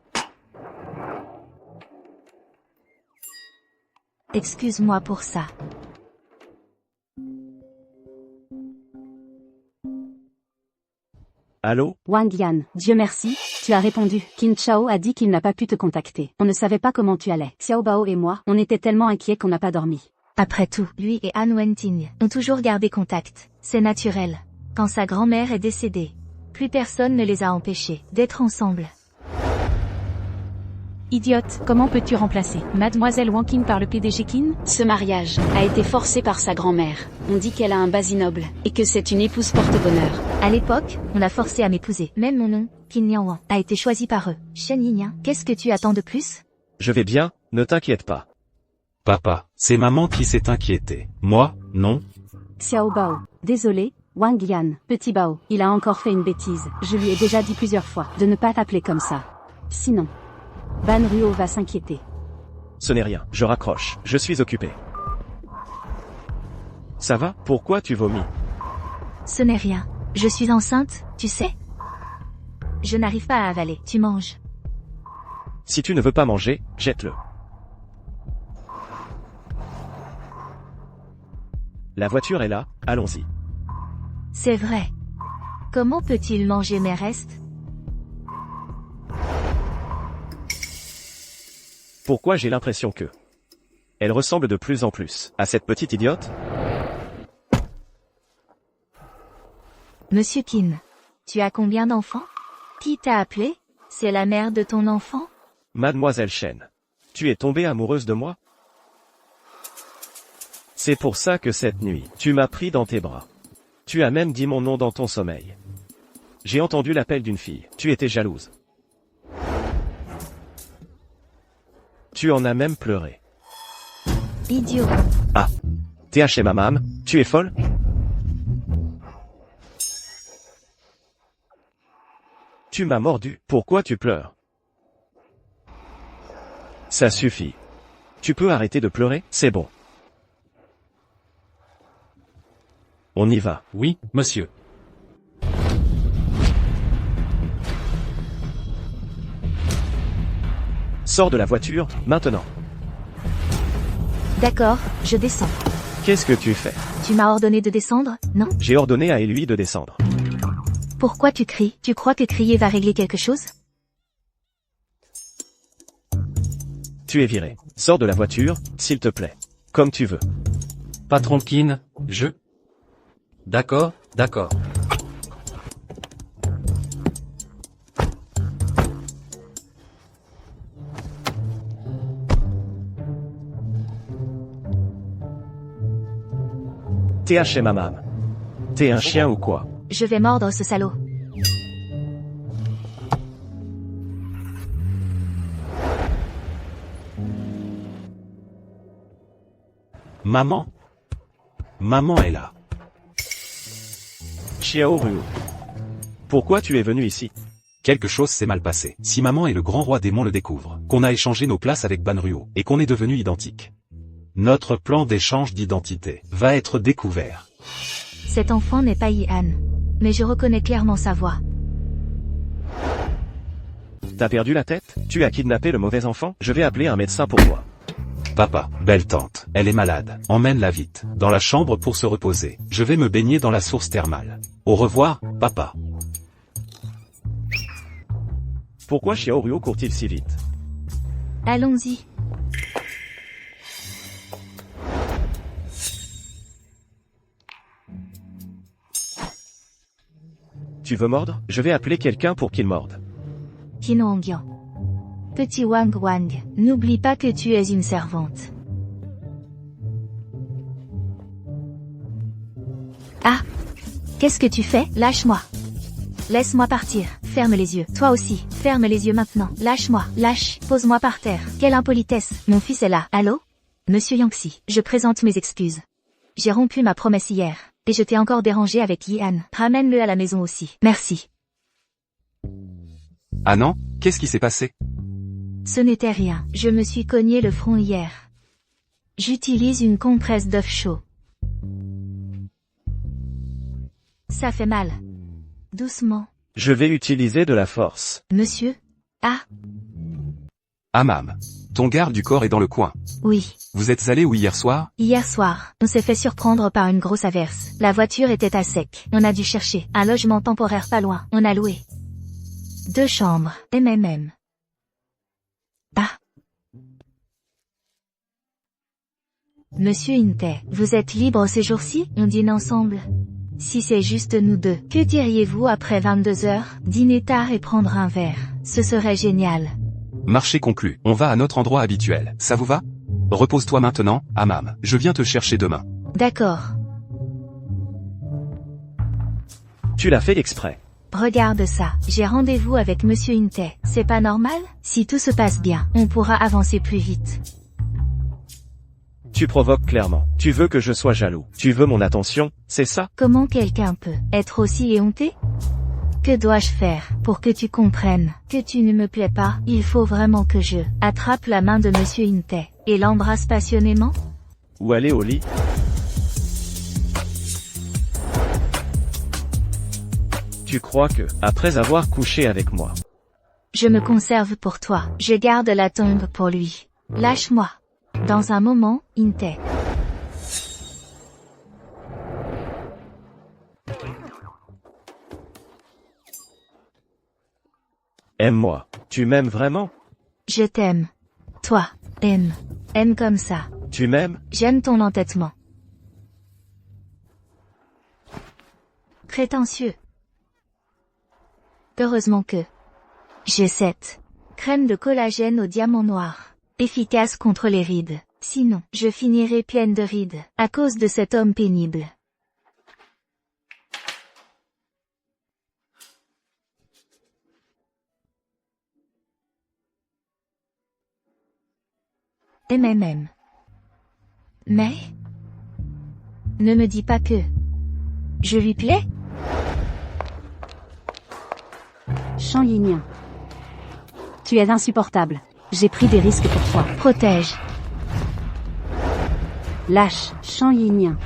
Excuse-moi pour ça. Allô? Wang Yan, Dieu merci, tu as répondu. Qin Chao a dit qu'il n'a pas pu te contacter. On ne savait pas comment tu allais. Xiao Bao et moi, on était tellement inquiets qu'on n'a pas dormi. Après tout, lui et Han Wenting ont toujours gardé contact. C'est naturel. Quand sa grand-mère est décédée, plus personne ne les a empêchés d'être ensemble. Idiote, comment peux-tu remplacer Mademoiselle Wang Qin par le PDG Qin? Ce mariage a été forcé par sa grand-mère. On dit qu'elle a un basi noble, et que c'est une épouse porte-bonheur. À l'époque, on l'a forcé à m'épouser. Même mon nom, Qin Yanwan, a été choisi par eux. Shen Yinyan, qu'est-ce que tu attends de plus? Je vais bien, ne t'inquiète pas. Papa, c'est maman qui s'est inquiétée. Moi, non. Xiao Bao, désolé, Wang Yan, petit Bao, il a encore fait une bêtise. Je lui ai déjà dit plusieurs fois de ne pas t'appeler comme ça. Sinon, Ban Ruo va s'inquiéter. Ce n'est rien, je raccroche, je suis occupé. Ça va? Pourquoi tu vomis? Ce n'est rien. Je suis enceinte, tu sais? Je n'arrive pas à avaler, tu manges. Si tu ne veux pas manger, jette-le. La voiture est là, allons-y. C'est vrai. Comment peut-il manger mes restes? Pourquoi j'ai l'impression que... Elle ressemble de plus en plus à cette petite idiote? Monsieur Qin, tu as combien d'enfants? Qui t'a appelé? C'est la mère de ton enfant? Mademoiselle Shen, tu es tombée amoureuse de moi? C'est pour ça que cette nuit, tu m'as pris dans tes bras. Tu as même dit mon nom dans ton sommeil. J'ai entendu l'appel d'une fille. Tu étais jalouse. Tu en as même pleuré. Idiot. Ah. TH Mamam, tu es folle? Tu m'as mordu. Pourquoi tu pleures? Ça suffit. Tu peux arrêter de pleurer? C'est bon. On y va. Oui, monsieur. Sors de la voiture, maintenant. D'accord, je descends. Qu'est-ce que tu fais? Tu m'as ordonné de descendre, non? J'ai ordonné à Elui de descendre. Pourquoi tu cries? Tu crois que crier va régler quelque chose? Tu es viré. Sors de la voiture, s'il te plaît. Comme tu veux. Patron Kin, je... D'accord, d'accord. TH Mamam. T'es un chien ou quoi? Je vais mordre ce salaud. Maman? Maman est là. Xiao Ruo. Pourquoi tu es venu ici? Quelque chose s'est mal passé. Si maman et le grand roi démon le découvrent, qu'on a échangé nos places avec Banruo, et qu'on est devenus identiques, notre plan d'échange d'identité va être découvert. Cet enfant n'est pas Yian. Mais je reconnais clairement sa voix. T'as perdu la tête? Tu as kidnappé le mauvais enfant? Je vais appeler un médecin pour toi. Papa, belle tante, elle est malade. Emmène-la vite, dans la chambre pour se reposer. Je vais me baigner dans la source thermale. Au revoir, papa. Pourquoi Xiao Ruo court-il si vite? Allons-y. Tu veux mordre? Je vais appeler quelqu'un pour qu'il morde. Kinongyan. Petit Wang Wang, n'oublie pas que tu es une servante. Ah! Qu'est-ce que tu fais? Lâche-moi. Laisse-moi partir. Ferme les yeux. Toi aussi. Ferme les yeux maintenant. Lâche-moi. Lâche. Pose-moi par terre. Quelle impolitesse. Mon fils est là. Allô? Monsieur Yangxi, je présente mes excuses. J'ai rompu ma promesse hier. Et je t'ai encore dérangé avec Yian. Ramène-le à la maison aussi. Merci. Ah non? Qu'est-ce qui s'est passé? Ce n'était rien. Je me suis cogné le front hier. J'utilise une compresse d'œuf chaud. Ça fait mal. Doucement. Je vais utiliser de la force. Monsieur? Ah? Amam. Ton garde du corps est dans le coin. Oui. Vous êtes allé où hier soir? Hier soir, on s'est fait surprendre par une grosse averse. La voiture était à sec. On a dû chercher un logement temporaire pas loin. On a loué 2 chambres. MMM. Ah. Monsieur Inte, vous êtes libre ces jours-ci? On dîne ensemble? Si c'est juste nous deux, que diriez-vous après 22 heures, dîner tard et prendre un verre? Ce serait génial. Marché conclu. On va à notre endroit habituel. Ça vous va? Repose-toi maintenant, Amam. Je viens te chercher demain. D'accord. Tu l'as fait exprès. Regarde ça. J'ai rendez-vous avec Monsieur Inte. C'est pas normal? Si tout se passe bien, on pourra avancer plus vite. Tu provoques clairement. Tu veux que je sois jaloux. Tu veux mon attention, c'est ça? Comment quelqu'un peut être aussi éhonté? Que dois-je faire pour que tu comprennes que tu ne me plais pas? Il faut vraiment que je attrape la main de Monsieur Inte et l'embrasse passionnément? Ou aller au lit? Tu crois que, après avoir couché avec moi, je me conserve pour toi. Je garde la tombe pour lui. Lâche-moi. Dans un moment, Inte. Aime-moi. Tu m'aimes vraiment? Je t'aime. Toi, aime. Aime comme ça. Tu m'aimes? J'aime ton entêtement. Prétentieux. Heureusement que j'ai cette crème de collagène au diamant noir, efficace contre les rides. Sinon, je finirai pleine de rides, à cause de cet homme pénible. MMM. Mais... Ne me dis pas que... Je lui plais? Shan Yinyan. Tu es insupportable. J'ai pris des risques pour toi. Protège. Lâche, Shan Yinyan.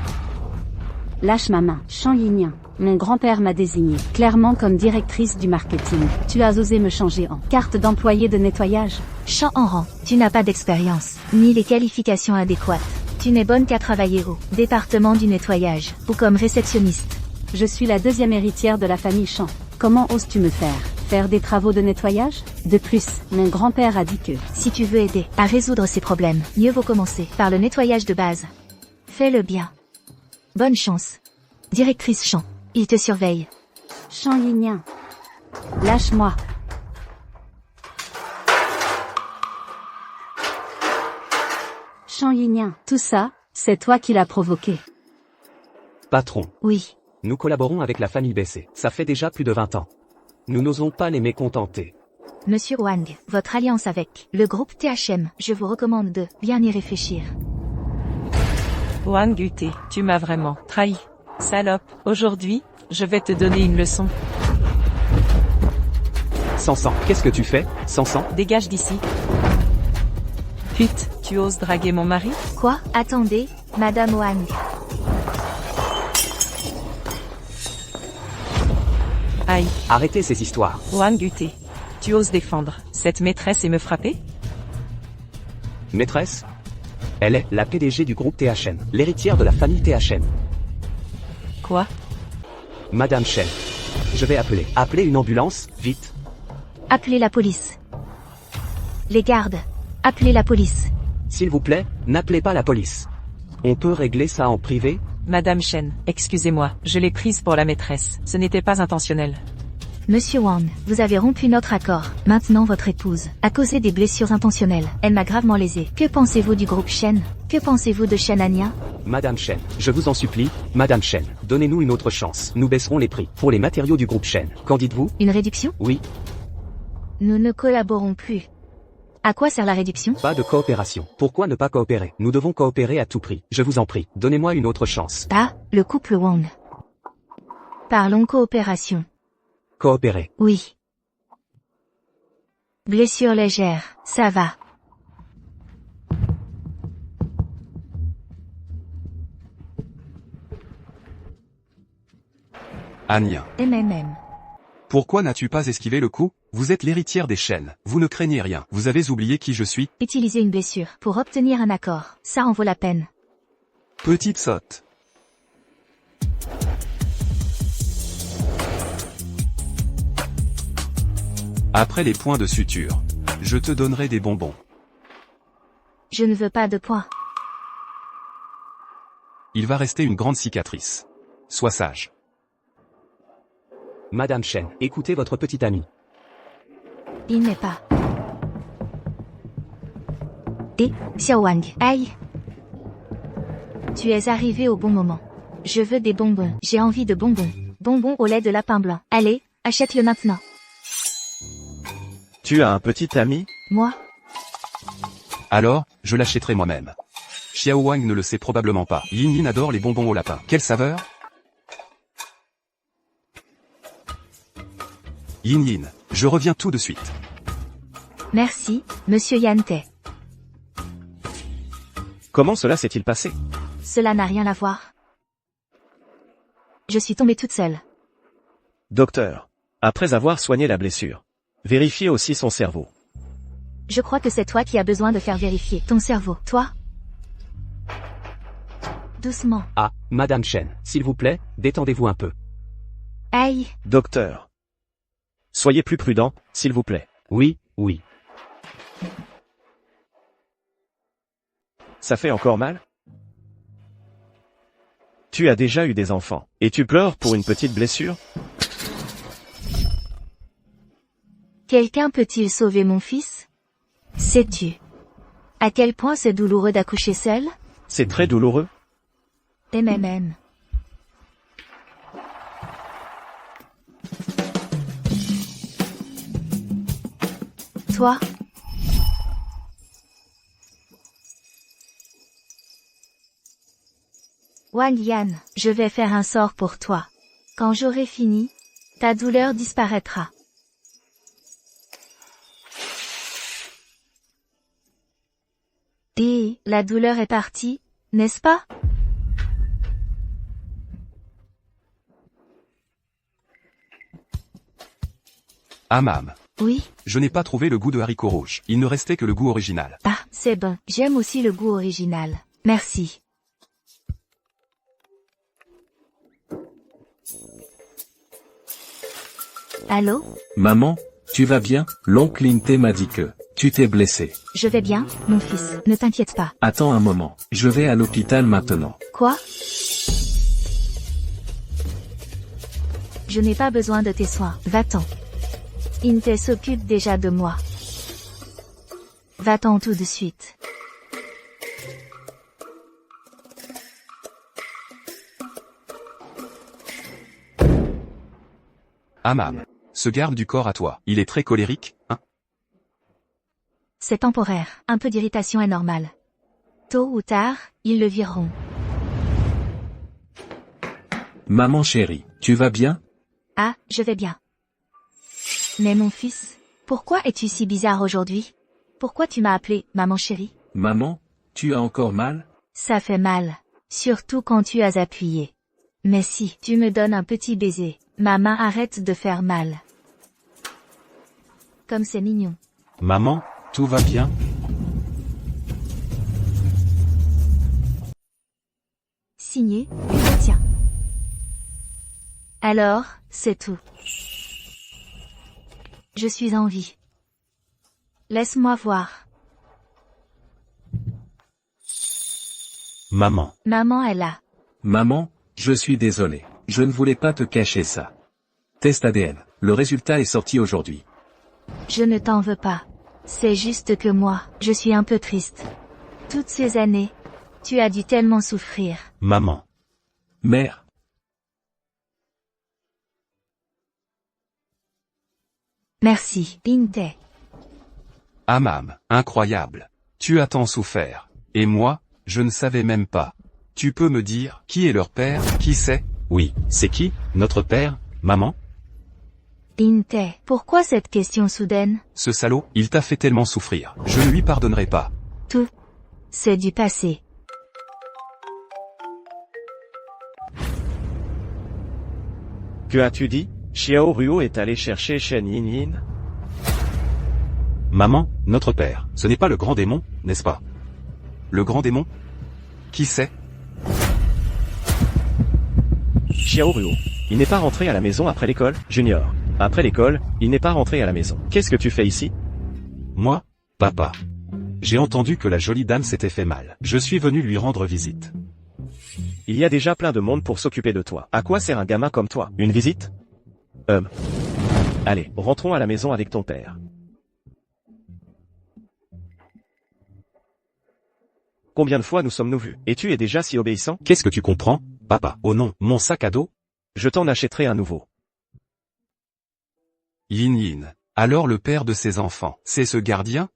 Lâche ma main, Shan Yinyan. Mon grand-père m'a désignée clairement comme directrice du marketing. Tu as osé me changer en carte d'employé de nettoyage. Shan Hanran, tu n'as pas d'expérience, ni les qualifications adéquates. Tu n'es bonne qu'à travailler au département du nettoyage, ou comme réceptionniste. Je suis la deuxième héritière de la famille Shan. Comment oses-tu me faire des travaux de nettoyage? De plus, mon grand-père a dit que si tu veux aider à résoudre ces problèmes, mieux vaut commencer par le nettoyage de base. Fais-le bien. Bonne chance. Directrice Shan, il te surveille. Shan Yinyan. Lâche-moi. Shan Yinyan. Tout ça, c'est toi qui l'as provoqué. Patron. Oui. Nous collaborons avec la famille BC. Ça fait déjà plus de 20 ans. Nous n'osons pas les mécontenter. Monsieur Wang, votre alliance avec le groupe THM, je vous recommande de bien y réfléchir. Wang UT, tu m'as vraiment trahi. Salope, aujourd'hui, je vais te donner une leçon. Sansan, qu'est-ce que tu fais, Sansan? Dégage d'ici. Pute, tu oses draguer mon mari? Quoi? Attendez, Madame Wang. Aïe. Arrêtez ces histoires. Wang UT, tu oses défendre cette maîtresse et me frapper? Maîtresse? Elle est la PDG du groupe THM, l'héritière de la famille THM. Quoi? Madame Shen. Je vais appeler une ambulance, vite. Appelez la police. Les gardes, appelez la police. S'il vous plaît, n'appelez pas la police. On peut régler ça en privé? Madame Shen, excusez-moi, je l'ai prise pour la maîtresse. Ce n'était pas intentionnel. Monsieur Wang, vous avez rompu notre accord. Maintenant votre épouse a causé des blessures intentionnelles. Elle m'a gravement lésé. Que pensez-vous du groupe Shen? Que pensez-vous de Shen Anya? Madame Shen, je vous en supplie, Madame Shen, donnez-nous une autre chance. Nous baisserons les prix pour les matériaux du groupe Shen. Qu'en dites-vous? Une réduction? Oui. Nous ne collaborons plus. À quoi sert la réduction? Pas de coopération. Pourquoi ne pas coopérer? Nous devons coopérer à tout prix. Je vous en prie, donnez-moi une autre chance. Ah, le couple Wang. Parlons coopération. Coopérer. Oui. Blessure légère, ça va. Anya. MMM. Pourquoi n'as-tu pas esquivé le coup? Vous êtes l'héritière des Shen. Vous ne craignez rien. Vous avez oublié qui je suis? Utiliser une blessure pour obtenir un accord. Ça en vaut la peine. Petite sotte. Après les points de suture, je te donnerai des bonbons. Je ne veux pas de points. Il va rester une grande cicatrice. Sois sage. Madame Shen, écoutez votre petite amie. Il n'est pas. Et, Xiao Wang, aïe. Tu es arrivé au bon moment. Je veux des bonbons. J'ai envie de bonbons. Bonbons au lait de lapin blanc. Allez, achète-le maintenant. Tu as un petit ami? Moi? Alors, je l'achèterai moi-même. Xiao Wang ne le sait probablement pas. Yin Yin adore les bonbons au lapin. Quelle saveur? Yin Yin, je reviens tout de suite. Merci, monsieur Yante. Comment cela s'est-il passé? Cela n'a rien à voir. Je suis tombée toute seule. Docteur, après avoir soigné la blessure, vérifiez aussi son cerveau. Je crois que c'est toi qui as besoin de faire vérifier ton cerveau. Toi? Doucement. Ah, Madame Shen, s'il vous plaît, détendez-vous un peu. Aïe. Docteur. Soyez plus prudent, s'il vous plaît. Oui, oui. Ça fait encore mal? Tu as déjà eu des enfants, et tu pleures pour une petite blessure? Quelqu'un peut-il sauver mon fils? Sais-tu à quel point c'est douloureux d'accoucher seul? C'est très douloureux. MMM. Toi? Wang Yan, je vais faire un sort pour toi. Quand j'aurai fini, ta douleur disparaîtra. Et la douleur est partie, n'est-ce pas? Ah mam. Oui. Je n'ai pas trouvé le goût de haricots rouges. Il ne restait que le goût original. Ah, c'est bon. J'aime aussi le goût original. Merci. Allô? Maman, tu vas bien? L'oncle Inte m'a dit que tu t'es blessé. Je vais bien, mon fils, ne t'inquiète pas. Attends un moment, je vais à l'hôpital maintenant. Quoi? Je n'ai pas besoin de tes soins, va-t'en. Inte s'occupe déjà de moi. Va-t'en tout de suite. Ah mam. Ce garde du corps à toi, il est très colérique, hein? C'est temporaire, un peu d'irritation est normal. Tôt ou tard, ils le vireront. Maman chérie, tu vas bien? Ah, je vais bien. Mais mon fils, pourquoi es-tu si bizarre aujourd'hui? Pourquoi tu m'as appelé maman chérie? Maman, tu as encore mal? Ça fait mal, surtout quand tu as appuyé. Mais si tu me donnes un petit baiser, ma main arrête de faire mal. Comme c'est mignon. Maman, tout va bien? Signé, tiens. Alors, c'est tout. Je suis en vie. Laisse-moi voir. Maman. Maman est là. Maman, je suis désolé. Je ne voulais pas te cacher ça. Test ADN. Le résultat est sorti aujourd'hui. Je ne t'en veux pas. C'est juste que moi, je suis un peu triste. Toutes ces années, tu as dû tellement souffrir. Maman. Mère. Merci, Inte. Ah mam, incroyable. Tu as tant souffert. Et moi, je ne savais même pas. Tu peux me dire, qui est leur père, qui c'est? Oui, c'est qui, notre père, maman? Inte, pourquoi cette question soudaine? Ce salaud, il t'a fait tellement souffrir. Je ne lui pardonnerai pas. Tout. C'est du passé. Que as-tu dit? Xiao Ruo est allé chercher Shen Yinyin? Maman, notre père, ce n'est pas le grand démon, n'est-ce pas? Le grand démon? Qui c'est? Xiao Ruo. Il n'est pas rentré à la maison après l'école, Junior. Après l'école, il n'est pas rentré à la maison. Qu'est-ce que tu fais ici? Moi, papa. J'ai entendu que la jolie dame s'était fait mal. Je suis venu lui rendre visite. Il y a déjà plein de monde pour s'occuper de toi. À quoi sert un gamin comme toi? Une visite? Allez, rentrons à la maison avec ton père. Combien de fois nous sommes-nous vus? Et tu es déjà si obéissant? Qu'est-ce que tu comprends, papa? Oh non, mon sac à dos? Je t'en achèterai un nouveau. Yin Yin. Alors le père de ses enfants, c'est ce gardien?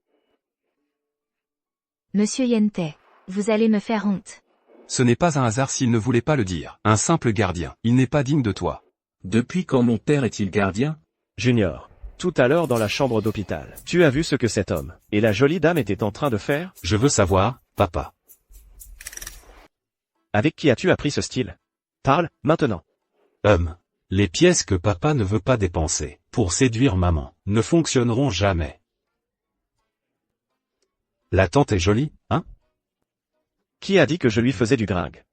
Monsieur Yente, vous allez me faire honte. Ce n'est pas un hasard s'il ne voulait pas le dire. Un simple gardien. Il n'est pas digne de toi. Depuis quand mon père est-il gardien? Junior. Tout à l'heure dans la chambre d'hôpital. Tu as vu ce que cet homme et la jolie dame étaient en train de faire? Je veux savoir, papa. Avec qui as-tu appris ce style? Parle, maintenant. Les pièces que papa ne veut pas dépenser pour séduire maman ne fonctionneront jamais. La tante est jolie, hein? Qui a dit que je lui faisais du gringue?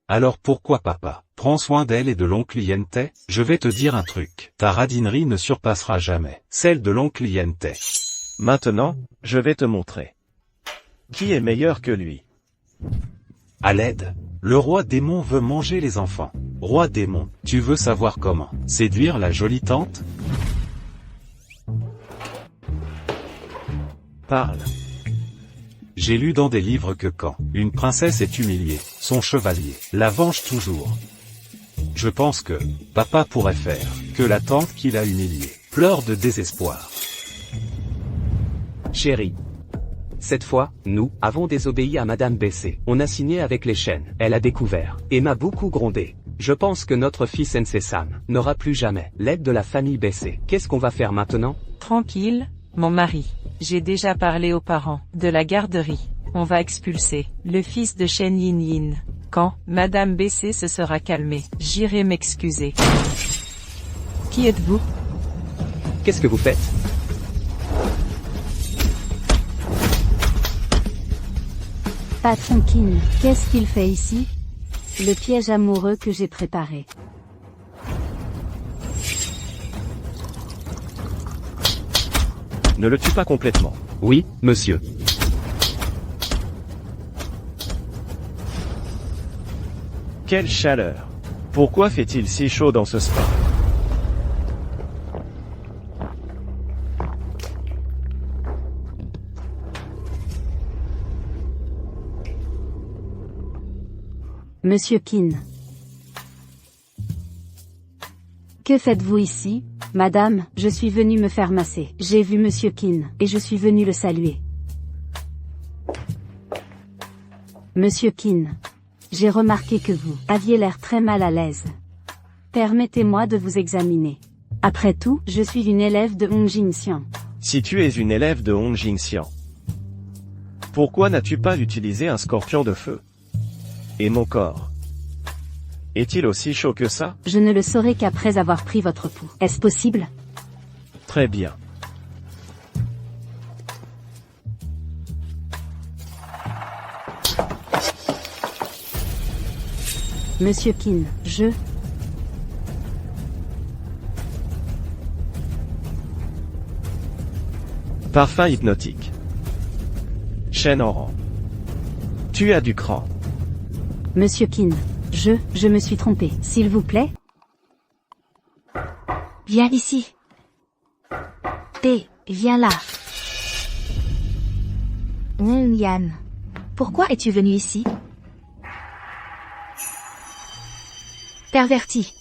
Alors pourquoi papa prends soin d'elle et de l'oncle Yente? Je vais te dire un truc. Ta radinerie ne surpassera jamais celle de l'oncle Yente. Maintenant, je vais te montrer. Qui est meilleur que lui? À l'aide. Le roi démon veut manger les enfants. Roi démon, tu veux savoir comment séduire la jolie tante? Parle. J'ai lu dans des livres que quand une princesse est humiliée, son chevalier la venge toujours. Je pense que papa pourrait faire que la tante qu'il a humiliée pleure de désespoir. Chérie. Cette fois, nous avons désobéi à Madame BC. On a signé avec les chaînes. Elle a découvert et m'a beaucoup grondé. Je pense que notre fils NC Sam n'aura plus jamais l'aide de la famille BC. Qu'est-ce qu'on va faire maintenant? Tranquille, mon mari. J'ai déjà parlé aux parents de la garderie. On va expulser le fils de Shen Yin. Quand Madame BC se sera calmée, j'irai m'excuser. Qui êtes-vous? Qu'est-ce que vous faites? Patron Kin, qu'est-ce qu'il fait ici? Le piège amoureux que j'ai préparé. Ne le tue pas complètement. Oui, monsieur. Quelle chaleur. Pourquoi fait-il si chaud dans ce spa? Monsieur Kin. Que faites-vous ici, madame? Je suis venu me faire masser. J'ai vu Monsieur Kin, et je suis venu le saluer. Monsieur Kin. J'ai remarqué que vous aviez l'air très mal à l'aise. Permettez-moi de vous examiner. Après tout, je suis une élève de Hong Jingxian. Si tu es une élève de Hong Jingxian, pourquoi n'as-tu pas utilisé un scorpion de feu? Et mon corps est-il aussi chaud que ça? Je ne le saurai qu'après avoir pris votre pouls. Est-ce possible? Très bien. Monsieur Kin, Parfum hypnotique. Chaîne en rang. Tu as du cran. Monsieur Kin, je me suis trompé, s'il vous plaît. Viens ici. Viens là. Yan. Pourquoi es-tu venu ici? Perverti.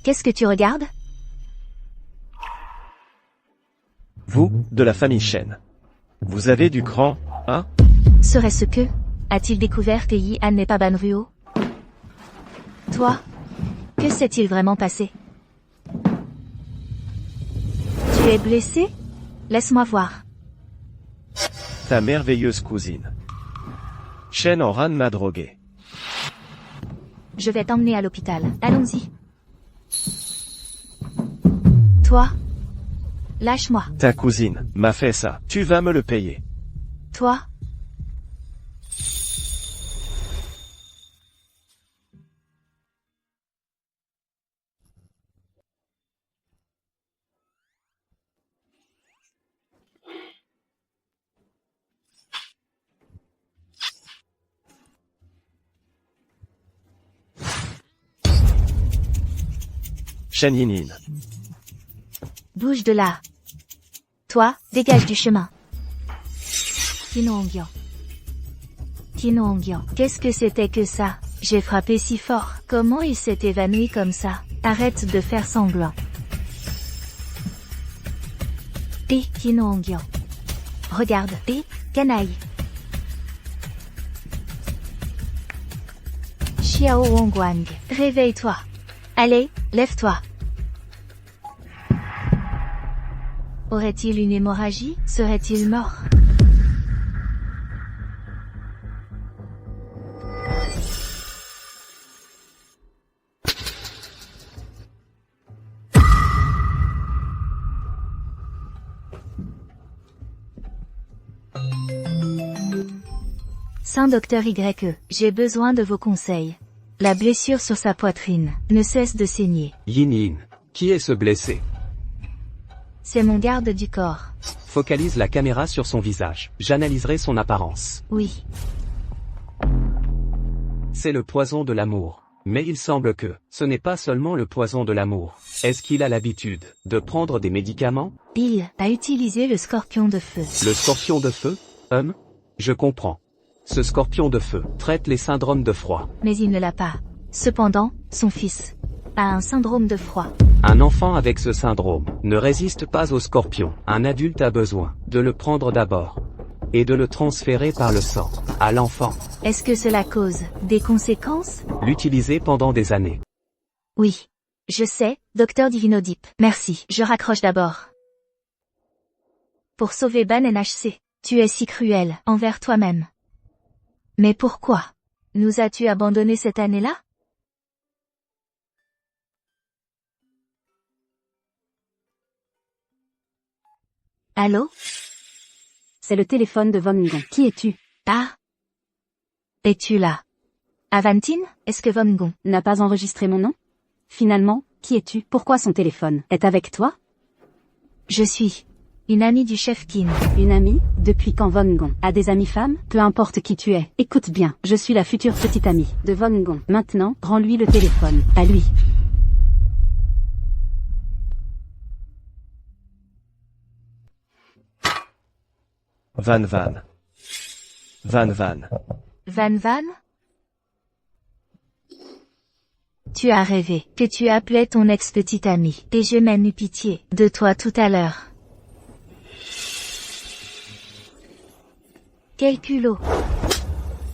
Qu'est-ce que tu regardes? Vous, de la famille Shen. Vous avez du cran, hein? Serait-ce que? A-t-il découvert que Yi-Han n'est pas Banruo? Toi? Que s'est-il vraiment passé? Tu es blessé? Laisse-moi voir. Ta merveilleuse cousine. Shen en Ran m'a drogué. Je vais t'emmener à l'hôpital. Allons-y. Toi? Lâche-moi. Ta cousine m'a fait ça. Tu vas me le payer. Toi? Shen Yinin. Bouge de là. Toi, dégage du chemin. Kinongyan. Qu'est-ce que c'était que ça? J'ai frappé si fort. Comment il s'est évanoui comme ça? Arrête de faire semblant. Kinongyan. Regarde, canaille. Xiao Wangwang, réveille-toi. Allez, lève-toi. Aurait-il une hémorragie? Serait-il mort? Saint docteur YE, j'ai besoin de vos conseils. La blessure sur sa poitrine ne cesse de saigner. Yin, qui est ce blessé? C'est mon garde du corps. Focalise la caméra sur son visage. J'analyserai son apparence. Oui. C'est le poison de l'amour. Mais il semble que ce n'est pas seulement le poison de l'amour. Est-ce qu'il a l'habitude de prendre des médicaments? Il a utilisé le scorpion de feu. Le scorpion de feu? Je comprends. Ce scorpion de feu traite les syndromes de froid. Mais il ne l'a pas. Cependant, son fils a un syndrome de froid. Un enfant avec ce syndrome ne résiste pas au scorpion. Un adulte a besoin de le prendre d'abord. et de le transférer par le sang à l'enfant. Est-ce que cela cause des conséquences? L'utiliser pendant des années. Oui. Je sais, docteur Divinodip. Merci. Je raccroche d'abord. Pour sauver Ban NHC, tu es si cruel envers toi-même. Mais pourquoi? Nous as-tu abandonné cette année-là? Allô? C'est le téléphone de Von Gon. Qui es-tu? Ah? Es-tu là? Avantine, est-ce que Von Gon n'a pas enregistré mon nom? Finalement, qui es-tu? Pourquoi son téléphone est avec toi? Je suis une amie du chef Qin. Une amie? Depuis quand Von Gon a des amies femmes? Peu importe qui tu es. Écoute bien, je suis la future petite amie de Von Gon. Maintenant, rends-lui le téléphone. À lui. Van Van. Van Van. Van Van? Tu as rêvé que tu appelais ton ex-petite amie, et j'ai même eu pitié de toi tout à l'heure. Quel culot!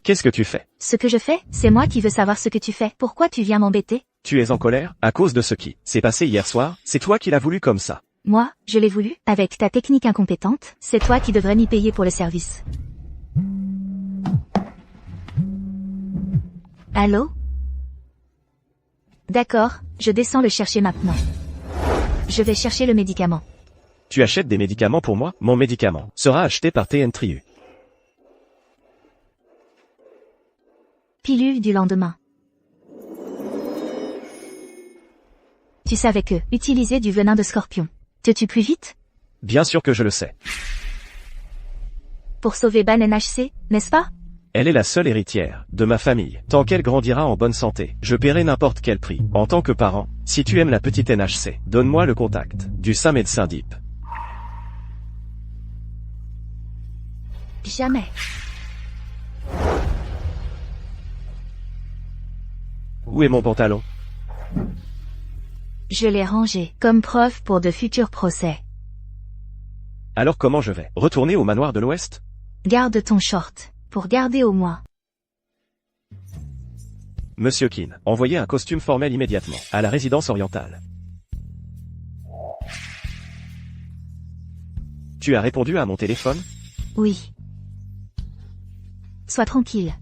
Qu'est-ce que tu fais? Ce que je fais, c'est moi qui veux savoir ce que tu fais. Pourquoi tu viens m'embêter? Tu es en colère, à cause de ce qui s'est passé hier soir, c'est toi qui l'as voulu comme ça. Moi, je l'ai voulu, avec ta technique incompétente, c'est toi qui devrais m'y payer pour le service. Allô? D'accord, je descends le chercher maintenant. Je vais chercher le médicament. Tu achètes des médicaments pour moi? Mon médicament sera acheté par TN Triu. Pilule du lendemain. Tu savais que utiliser du venin de scorpion te tue plus vite? Bien sûr que je le sais. Pour sauver Ban NHC, n'est-ce pas? Elle est la seule héritière de ma famille. Tant qu'elle grandira en bonne santé, je paierai n'importe quel prix. En tant que parent, si tu aimes la petite NHC, donne-moi le contact du saint médecin Deep. Jamais. Où est mon pantalon? Je l'ai rangé, comme preuve pour de futurs procès. Alors comment je vais retourner au manoir de l'Ouest? Garde ton short, pour garder au moins. Monsieur Qin, envoyez un costume formel immédiatement, à la résidence orientale. Tu as répondu à mon téléphone? Oui. Sois tranquille.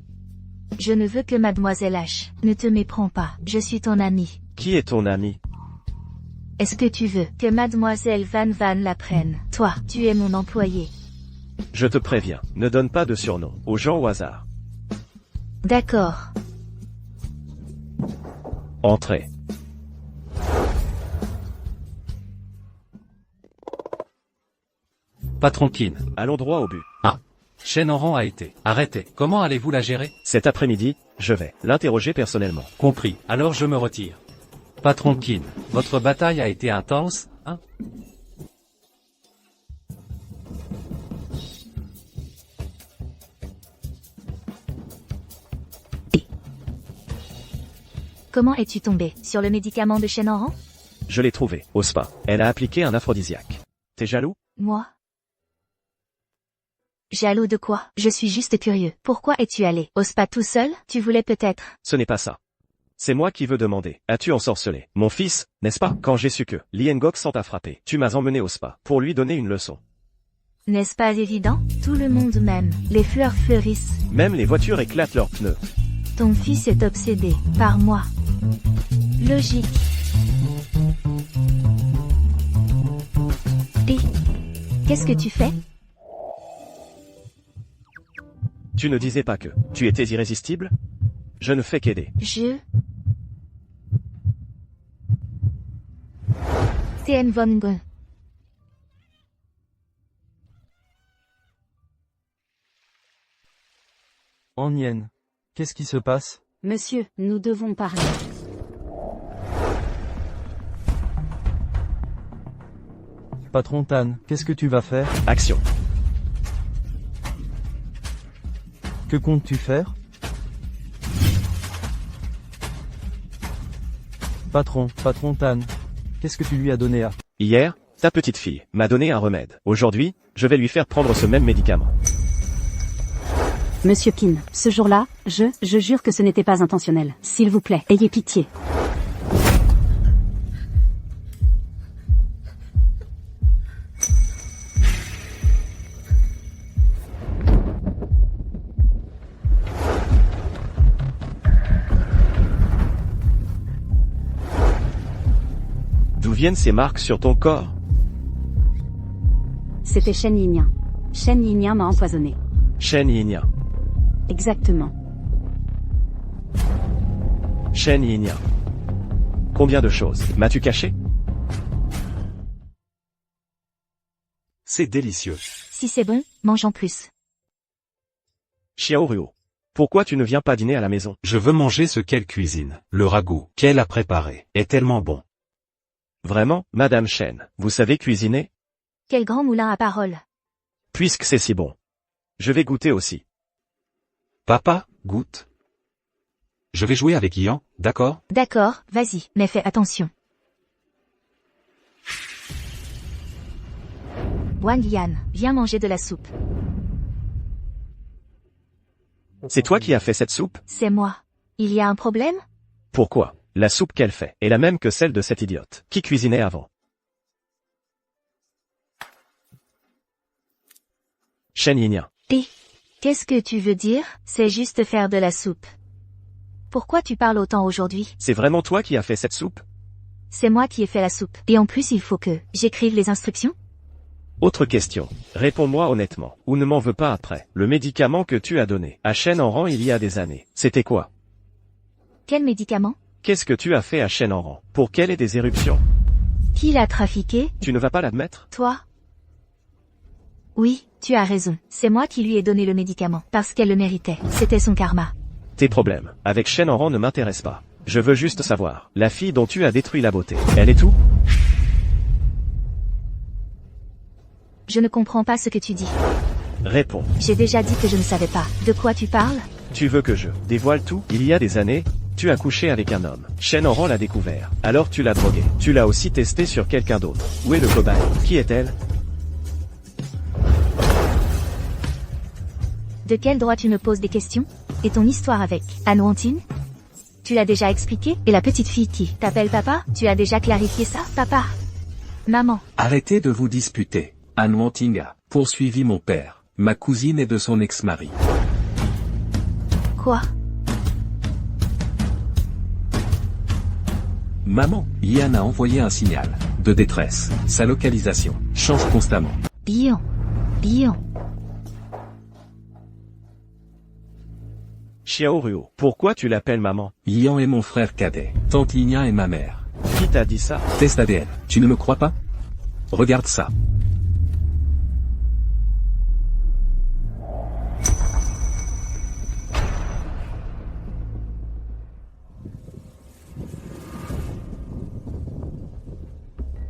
Je ne veux que mademoiselle H. Ne te méprends pas, je suis ton ami. Qui est ton ami? Est-ce que tu veux que mademoiselle Van Van l'apprenne? Toi, tu es mon employé. Je te préviens, ne donne pas de surnom aux gens au hasard. D'accord. Entrez. Patron Qin. Allons droit au but. Ah. Shen Oran a été arrêté. Comment allez-vous la gérer? Cet après-midi, je vais l'interroger personnellement. Compris. Alors je me retire. Patron Qin, votre bataille a été intense, hein? Comment es-tu tombé sur le médicament de Shen Oran? Je l'ai trouvé, au spa. Elle a appliqué un aphrodisiaque. T'es jaloux? Moi? Jaloux de quoi? Je suis juste curieux. Pourquoi es-tu allé au spa tout seul? Tu voulais peut-être... Ce n'est pas ça. C'est moi qui veux demander. As-tu ensorcelé mon fils, n'est-ce pas? Quand j'ai su que Li Ngok s'en t'a frappé, tu m'as emmené au spa pour lui donner une leçon. N'est-ce pas évident? Tout le monde m'aime. Les fleurs fleurissent. Même les voitures éclatent leurs pneus. Ton fils est obsédé par moi. Logique. Et qu'est-ce que tu fais? Tu ne disais pas que tu étais irrésistible? Je ne fais qu'aider. Tien Von Gon. Yen. Qu'est-ce qui se passe? Monsieur, nous devons parler. Patron Tan, qu'est-ce que tu vas faire? Action. Que comptes-tu faire? Patron Tan, qu'est-ce que tu lui as donné à... Hier, ta petite fille m'a donné un remède. Aujourd'hui, je vais lui faire prendre ce même médicament. Monsieur Kin, ce jour-là, je jure que ce n'était pas intentionnel. S'il vous plaît, ayez pitié. D'où viennent ces marques sur ton corps? C'était Shen Yinyan. Shen Yinyan m'a empoisonné. Shen Yinyan. Exactement. Shen Yinyan. Combien de choses m'as-tu caché? C'est délicieux. Si c'est bon, mange en plus. Xiao Ruo. Pourquoi tu ne viens pas dîner à la maison? Je veux manger ce qu'elle cuisine. Le ragoût qu'elle a préparé est tellement bon. Vraiment, Madame Shen, vous savez cuisiner? Quel grand moulin à parole. Puisque c'est si bon. Je vais goûter aussi. Papa, goûte. Je vais jouer avec Yan, d'accord? D'accord, vas-y, mais fais attention. Wang Yan, viens manger de la soupe. C'est toi qui as fait cette soupe? C'est moi. Il y a un problème? Pourquoi? La soupe qu'elle fait est la même que celle de cette idiote qui cuisinait avant. Shen Yinyan. Et qu'est-ce que tu veux dire? C'est juste faire de la soupe. Pourquoi tu parles autant aujourd'hui? C'est vraiment toi qui as fait cette soupe? C'est moi qui ai fait la soupe. Et en plus il faut que j'écrive les instructions? Autre question. Réponds-moi honnêtement, ou ne m'en veux pas après. Le médicament que tu as donné à Shen Enran il y a des années, c'était quoi? Quel médicament? Qu'est-ce que tu as fait à Shen Enran pour qu'elle ait des éruptions? Qui l'a trafiqué? Tu ne vas pas l'admettre? Toi? Oui, tu as raison. C'est moi qui lui ai donné le médicament, parce qu'elle le méritait. C'était son karma. Tes problèmes avec Shen Enran ne m'intéressent pas. Je veux juste savoir, la fille dont tu as détruit la beauté, elle est où? Je ne comprends pas ce que tu dis. Réponds. J'ai déjà dit que je ne savais pas. De quoi tu parles? Tu veux que je dévoile tout? Il y a des années, tu as couché avec un homme. Shen Enran l'a découvert. Alors tu l'as drogué. Tu l'as aussi testé sur quelqu'un d'autre. Où est le cobaye? Qui est-elle? De quel droit tu me poses des questions? Et ton histoire avec An Wantine? Tu l'as déjà expliqué? Et la petite fille qui t'appelle papa? Tu as déjà clarifié ça, papa? Maman. Arrêtez de vous disputer. An Wanting a poursuivi mon père, ma cousine et de son ex-mari. Quoi? Maman, Yan a envoyé un signal de détresse. Sa localisation change constamment. Bion. Xiao Ruo, pourquoi tu l'appelles maman? Yan est mon frère cadet. Tante Lignan est ma mère. Qui t'a dit ça? Test ADN. Tu ne me crois pas? Regarde ça.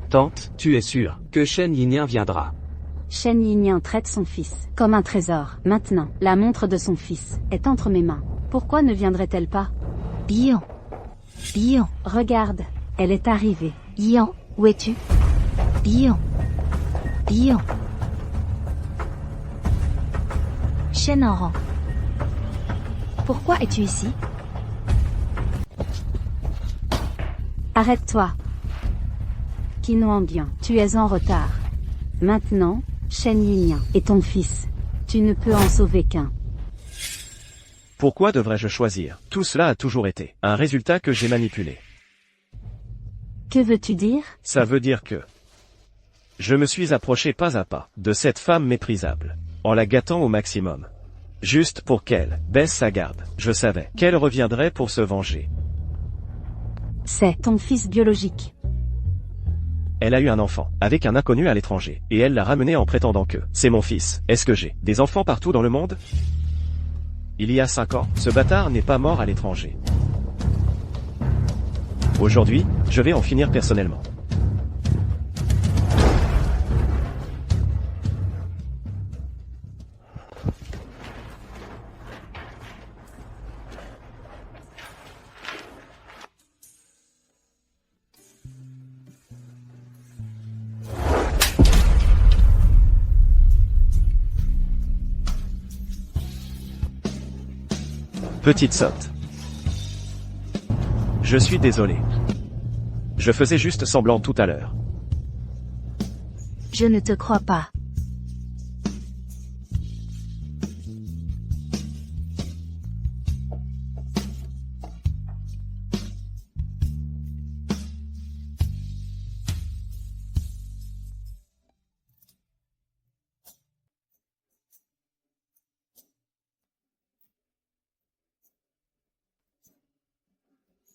Tante, tu es sûre que Shen Yinyan viendra? Shen Yinyan traite son fils comme un trésor. Maintenant, la montre de son fils est entre mes mains. Pourquoi ne viendrait-elle pas? Bion. Regarde, elle est arrivée. Yan, où es-tu? Bion. Shen Enran. Pourquoi es-tu ici? Arrête-toi. Qin Wandian, tu es en retard. Maintenant, Shen Yinyan est ton fils. Tu ne peux en sauver qu'un. Pourquoi devrais-je choisir? Tout cela a toujours été un résultat que j'ai manipulé. Que veux-tu dire? Ça veut dire que je me suis approché pas à pas de cette femme méprisable, en la gâtant au maximum. Juste pour qu'elle baisse sa garde. Je savais qu'elle reviendrait pour se venger. C'est ton fils biologique. Elle a eu un enfant, avec un inconnu à l'étranger, et elle l'a ramené en prétendant que c'est mon fils. Est-ce que j'ai des enfants partout dans le monde? Il y a 5 ans, ce bâtard n'est pas mort à l'étranger. Aujourd'hui, je vais en finir personnellement. Petite sotte. Je suis désolé. Je faisais juste semblant tout à l'heure. Je ne te crois pas.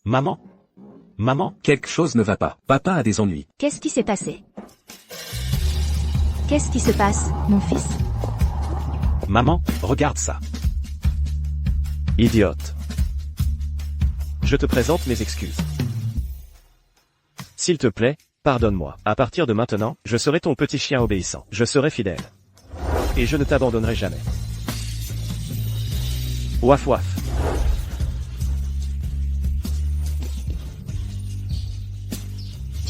Maman? Maman, quelque chose ne va pas. Papa a des ennuis. Qu'est-ce qui s'est passé? Qu'est-ce qui se passe, mon fils? Maman, regarde ça. Idiote. Je te présente mes excuses. S'il te plaît, pardonne-moi. À partir de maintenant, je serai ton petit chien obéissant. Je serai fidèle. Et je ne t'abandonnerai jamais. Waf waf.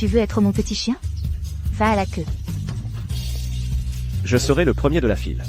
Tu veux être mon petit chien? Va à la queue. Je serai le premier de la file.